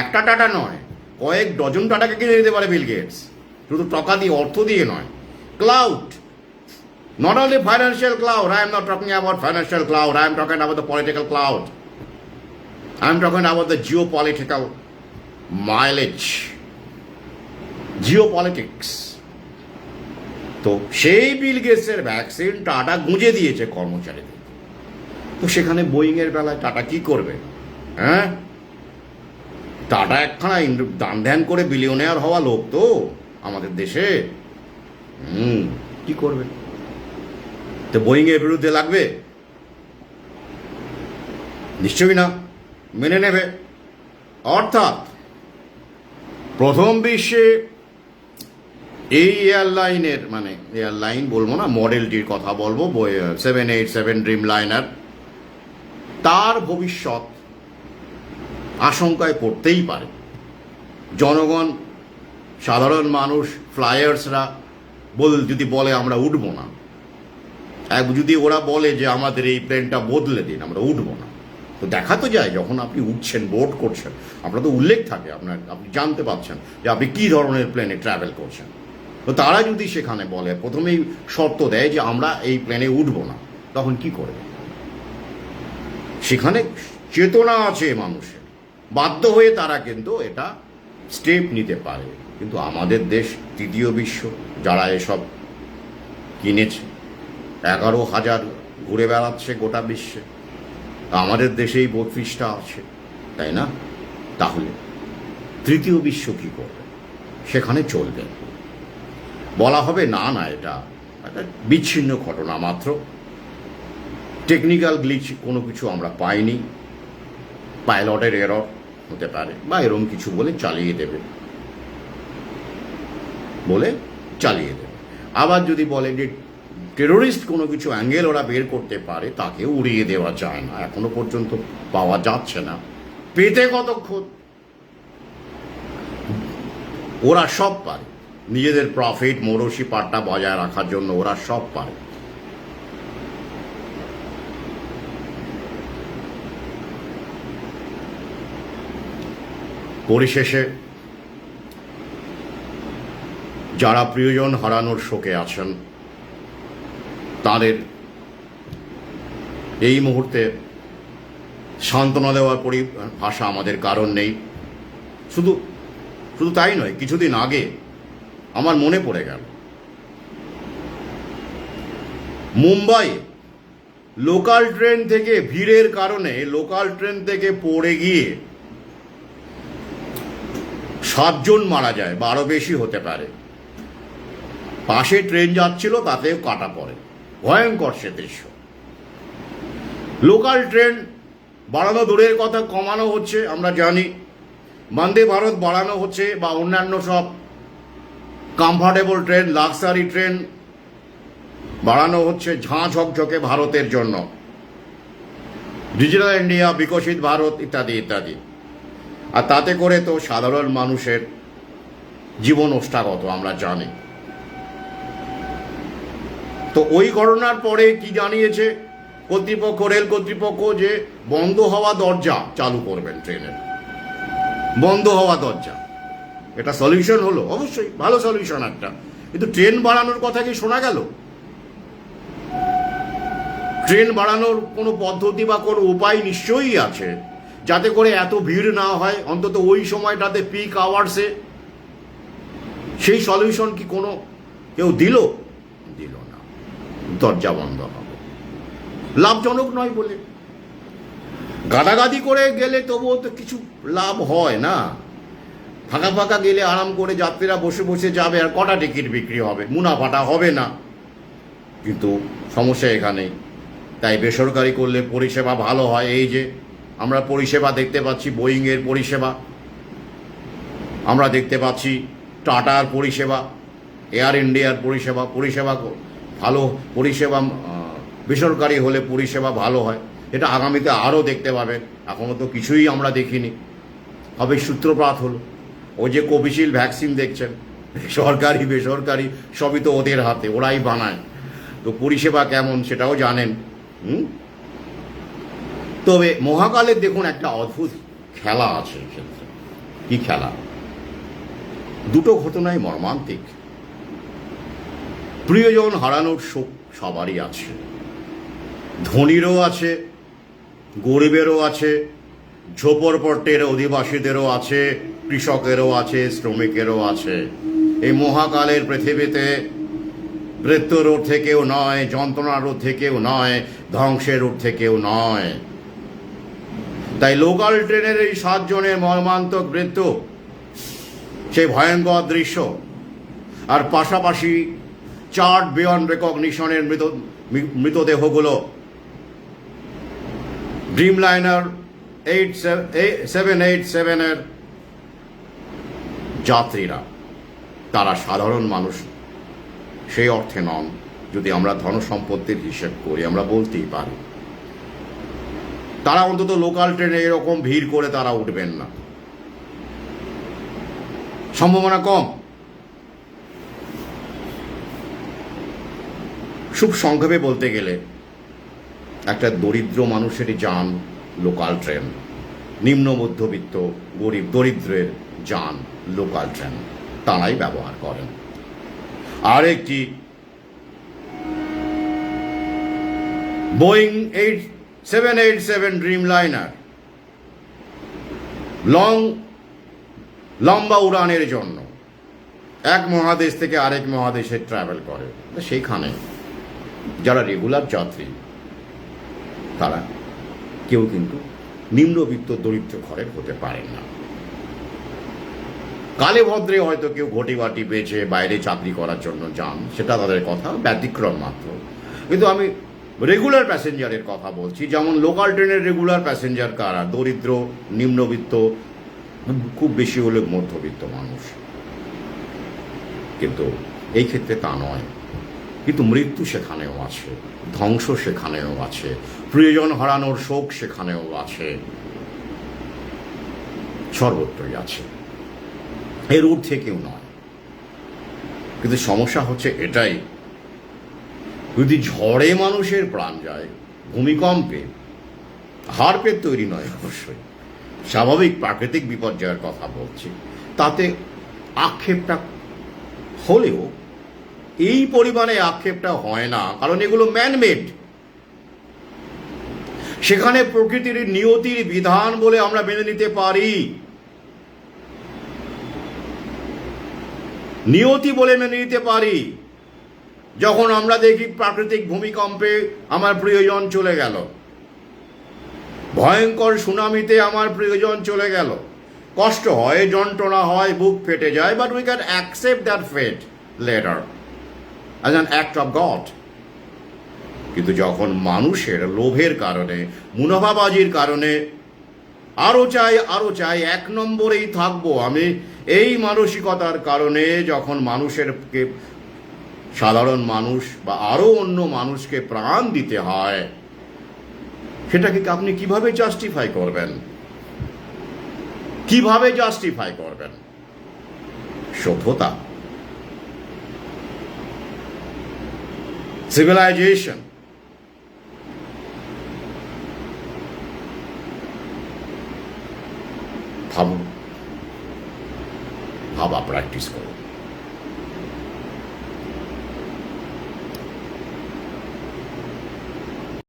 একটা টাটা নয়, কয়েক ডজন টাটাকে কিনে নিতে পারে বিল গেটস, শুধু টাকা দিয়ে, অর্থ দিয়ে নয়। Cloud, not only financial cloud, I am not talking about financial cloud, I am talking about the political cloud, I am talking about the geopolitical mileage, geopolitics। তো সেই বিল গেটসের ভ্যাকসিন টাটা গুঁজে দিয়েছে কর্মচারীদের। তো সেখানে বোয়িং এর বেলায় টাটা কি করবে? হ্যাঁ, টাটা একখানা দান ধ্যান করে বিলিয়নিয়ার হওয়া লোক তো আমাদের দেশে। কি করবে? তো বোয়িং এর বিরুদ্ধে লাগবে? নিশ্চয়ই না, মেনে নেবে। অর্থাৎ প্রথম বিশ্বে এই এয়ারলাইনের, মানে এয়ারলাইন বলবো না, মডেলটির কথা বলবো, 787 ড্রিম লাইনার, তার ভবিষ্যৎ আশঙ্কায় পড়তেই পারে। জনগণ, সাধারণ মানুষ, ফ্লায়ার্সরা যদি বলে আমরা উঠবো না, যদি ওরা বলে যে আমাদের এই প্লেনটা বদলে দিন, আমরা উঠবো না, তো দেখা তো যায় যখন আপনি উঠছেন, বোর্ড করছেন, আপনার তো উল্লেখ থাকে, আপনি জানতে পারছেন যে আপনি কী ধরনের প্লেনে ট্রাভেল করছেন। তো তারা যদি সেখানে বলে, প্রথমেই শর্ত দেয় যে আমরা এই প্লেনে উঠবো না, তখন কি করবে? সেখানে চেতনা আছে মানুষের, বাধ্য হয়ে তারা কিন্তু এটা স্টেপ নিতে পারে। কিন্তু আমাদের দেশ তৃতীয় বিশ্ব, যারা এসব কিনেছে, 11,000 ঘুরে বেড়াচ্ছে গোটা বিশ্বে, আমাদের দেশেই 32টা আছে, তাই না? তাহলে তৃতীয় বিশ্ব কি করবে? সেখানে চলবে, বলা হবে না না এটা একটা বিচ্ছিন্ন ঘটনা মাত্র, টেকনিক্যাল গ্লিচ কোনো কিছু আমরা পাইনি, পাইলটের এরর হতে পারে বা এরকম কিছু বলে চালিয়ে দেবে। আবার যদি বলে যে টেরোরিস্ট কোনো কিছু অ্যাঙ্গেল ওরা বের করতে পারে, তাকে উড়িয়ে দেওয়া যায় না, এখনো পর্যন্ত পাওয়া যাচ্ছে না। পেতে কতক্ষণ? ওরা সব পারে, নিজেদের প্রফিট, মৌরসি পাট্টা বজায় রাখার জন্য ওরা সব পারে। পরিশেষে যারা প্রিয়জন হারানোর শোকে আছেন, তাদের এই মুহূর্তে সান্ত্বনা দেওয়ার ভাষা আমাদের কারণ নেই। শুধু তাই নয়, কিছুদিন আগে আমার মনে পড়ে গেল, মুম্বাই লোকাল ট্রেন থেকে ভিড়ের কারণে লোকাল ট্রেন থেকে পড়ে গিয়ে 7 জন মারা যায়, 12 বেশি হতে পারে। পাশে ট্রেন যাচ্ছিল, তাতেও কাটা পড়ে, ভয়ঙ্কর সে দৃশ্য। লোকাল ট্রেন বাড়ানো দূরের কথা, কমানো হচ্ছে আমরা জানি, বন্দে ভারত বাড়ানো হচ্ছে, বা অন্যান্য সব কমফর্টেবল ট্রেন, লাক্সারি ট্রেন বাড়ানো হচ্ছে ঝাঁ ঝকঝকে ভারতের জন্য, ডিজিটাল ইন্ডিয়া, বিকশিত ভারত ইত্যাদি ইত্যাদি। আর তাতে করে তো সাধারণ মানুষের জীবন ওষ্ঠাগত আমরা জানি। তো ওই ঘটনার পরে কি জানিয়েছে কর্তৃপক্ষ, রেল কর্তৃপক্ষ, যে বন্ধ হওয়া দরজা চালু করবেন ট্রেনের, বন্ধ হওয়া দরজা। এটা সলিউশন হলো? অবশ্যই ভালো সলিউশন একটা, কিন্তু ট্রেন বাড়ানোর কথা কি শোনা গেল? ট্রেন বাড়ানোর কোনো পদ্ধতি বা কোনো উপায় নিশ্চয়ই আছে, যাতে করে এত ভিড় না হয়, অন্তত ওই সময়টাতে, পিক আওয়ার্সে। সেই সলিউশন কি কোনো কেউ দিল না। দরজা বন্ধ হবে, লাভজনক নয় বলে। গাদাগাদি করে গেলে তবুও তো কিছু লাভ হয় না, ফাঁকা গেলে আরাম করে যাত্রীরা বসে বসে যাবে, আর কটা টিকিট বিক্রি হবে, মুনাফাটা হবে না। কিন্তু সমস্যা এখানেই। তাই বেসরকারি করলে পরিষেবা ভালো হয়। এই যে আমরা পরিষেবা দেখতে পাচ্ছি, বোয়িংয়ের পরিষেবা, আমরা দেখতে পাচ্ছি টাটার পরিষেবা, এয়ার ইন্ডিয়ার পরিষেবা ভালো, পরিষেবা বেসরকারি হলে পরিষেবা ভালো হয়। এটা আগামীতে আরও দেখতে পাবেন। এখনও তো কিছুই আমরা দেখিনি, হবে সূত্রপাত হলো। ওই যে কোভিশিল্ড ভ্যাকসিন দেখছেন, সরকারি বেসরকারি সবই তো ওদের হাতে, ওরাই বানায়। তো পরিষেবা কেমন সেটাও জানেন। তবে মহাকালের দেখুন একটা অদ্ভুত খেলা আছে ক্ষেত্রে। কি খেলা? দুটো ঘটনাই মর্মান্তিক। প্রিয়জন হারানোর শোক সবারই আছে, ধনীরও আছে, গরিবেরও আছে, ঝোপড়পট্টির অধিবাসীদেরও আছে, কৃষকেরও আছে, শ্রমিকেরও আছে। এই মহাকালের পৃথিবীতে মৃত্যুর ঊর্ধ্বে কেউ নয়, যন্ত্রণার ঊর্ধ্বে কেউ নয়, ধ্বংসের ঊর্ধ্বে কেউ নয়। তাই লোকাল ট্রেনের এই 7 জনের মর্মান্তক মৃত্যু, সেই ভয়ঙ্কর দৃশ্য, আর পাশাপাশি চার্ট বিয়ন্ড রেকগনিশনের মৃতদেহগুলো, ড্রিমলাইনার 787-এর যাত্রীরা, তারা সাধারণ মানুষ সেই অর্থে নন। যদি আমরা ধনসম্পত্তির হিসেব করি আমরা বলতেই পারি তারা অন্তত লোকাল ট্রেনে এরকম ভিড় করে তারা উঠবেন না, সম্ভাবনা কম। খুব সংক্ষেপে বলতে গেলে একটা দরিদ্র মানুষেরই যান লোকাল ট্রেন, নিম্ন মধ্যবিত্ত গরিব দরিদ্রের যান লোকাল ট্রেন, তারাই ব্যবহার করেন। আর একটি বোয়িং 787 ড্রিমলাইনার লম্বা উড়ানের জন্য এক মহাদেশ থেকে আরেক মহাদেশে ট্রাভেল করে। সেইখানে যারা রেগুলার যাত্রী তারা কেউ কিন্তু নিম্নবিত্ত দরিদ্র ঘরের হতে পারেন না। কালে ভদ্রে হয়তো কেউ ঘটি বাটি বেচে বাইরে চাকরি করার জন্য যান, সেটা তাদের কথা, ব্যতিক্রম মাত্র। কিন্তু আমি রেগুলার প্যাসেঞ্জারের কথা বলছি। যেমন লোকাল ট্রেনের রেগুলার প্যাসেঞ্জার কারা? দরিদ্র, নিম্নবিত্ত, খুব বেশি হলে মধ্যবিত্ত মানুষ। কিন্তু এই ক্ষেত্রে তা নয়। কিন্তু মৃত্যু সেখানেও আছে, ধ্বংস সেখানেও আছে, প্রিয়জন হারানোর শোক সেখানেও আছে, সর্বত্রই আছে, এর ঊর্ধ্বে কেউ নয়। কিন্তু সমস্যা হচ্ছে এটাই, যদি ঝড়ে মানুষের প্রাণ যায়, ভূমিকম্পে, হাড়পের তৈরি নয় অবশ্যই, স্বাভাবিক প্রাকৃতিক বিপর্যয়ের কথা বলছি, তাতে আক্ষেপটা হলেও এই পরিমাণে আক্ষেপটা হয় না, কারণ এগুলো ম্যানমেড। সেখানে প্রকৃতির নিয়তির বিধান বলে আমরা মেনে নিতে পারি, নিয়তি বলে মেনে নিতে পারি। যখন আমরা দেখি প্রাকৃতিক ভূমিকম্পে আমার প্রিয়জন চলে গেল, ভয়ঙ্কর সুনামিতে আমার প্রিয়জন চলে গেল, কষ্ট হয়, যন্ত্রণা হয়, বুক ফেটে যায়, but we can accept that fate later as an act of God. কিন্তু যখন মানুষের লোভের কারণে, মুনাফাবাজির কারণে আরো চাই, 1 নম্বরেই থাকবো আমি, এই মানসিকতার কারণে যখন মানুষেরকে, সাধারণ মানুষ বা আরো অন্য মানুষকে প্রাণ দিতে হয়, সেটাকে আপনি কিভাবে জাস্টিফাই করবেন? কিভাবে জাস্টিফাই করবেন? সভ্যতা, সিভিলাইজেশন, ভাবা প্র্যাকটিস করুন।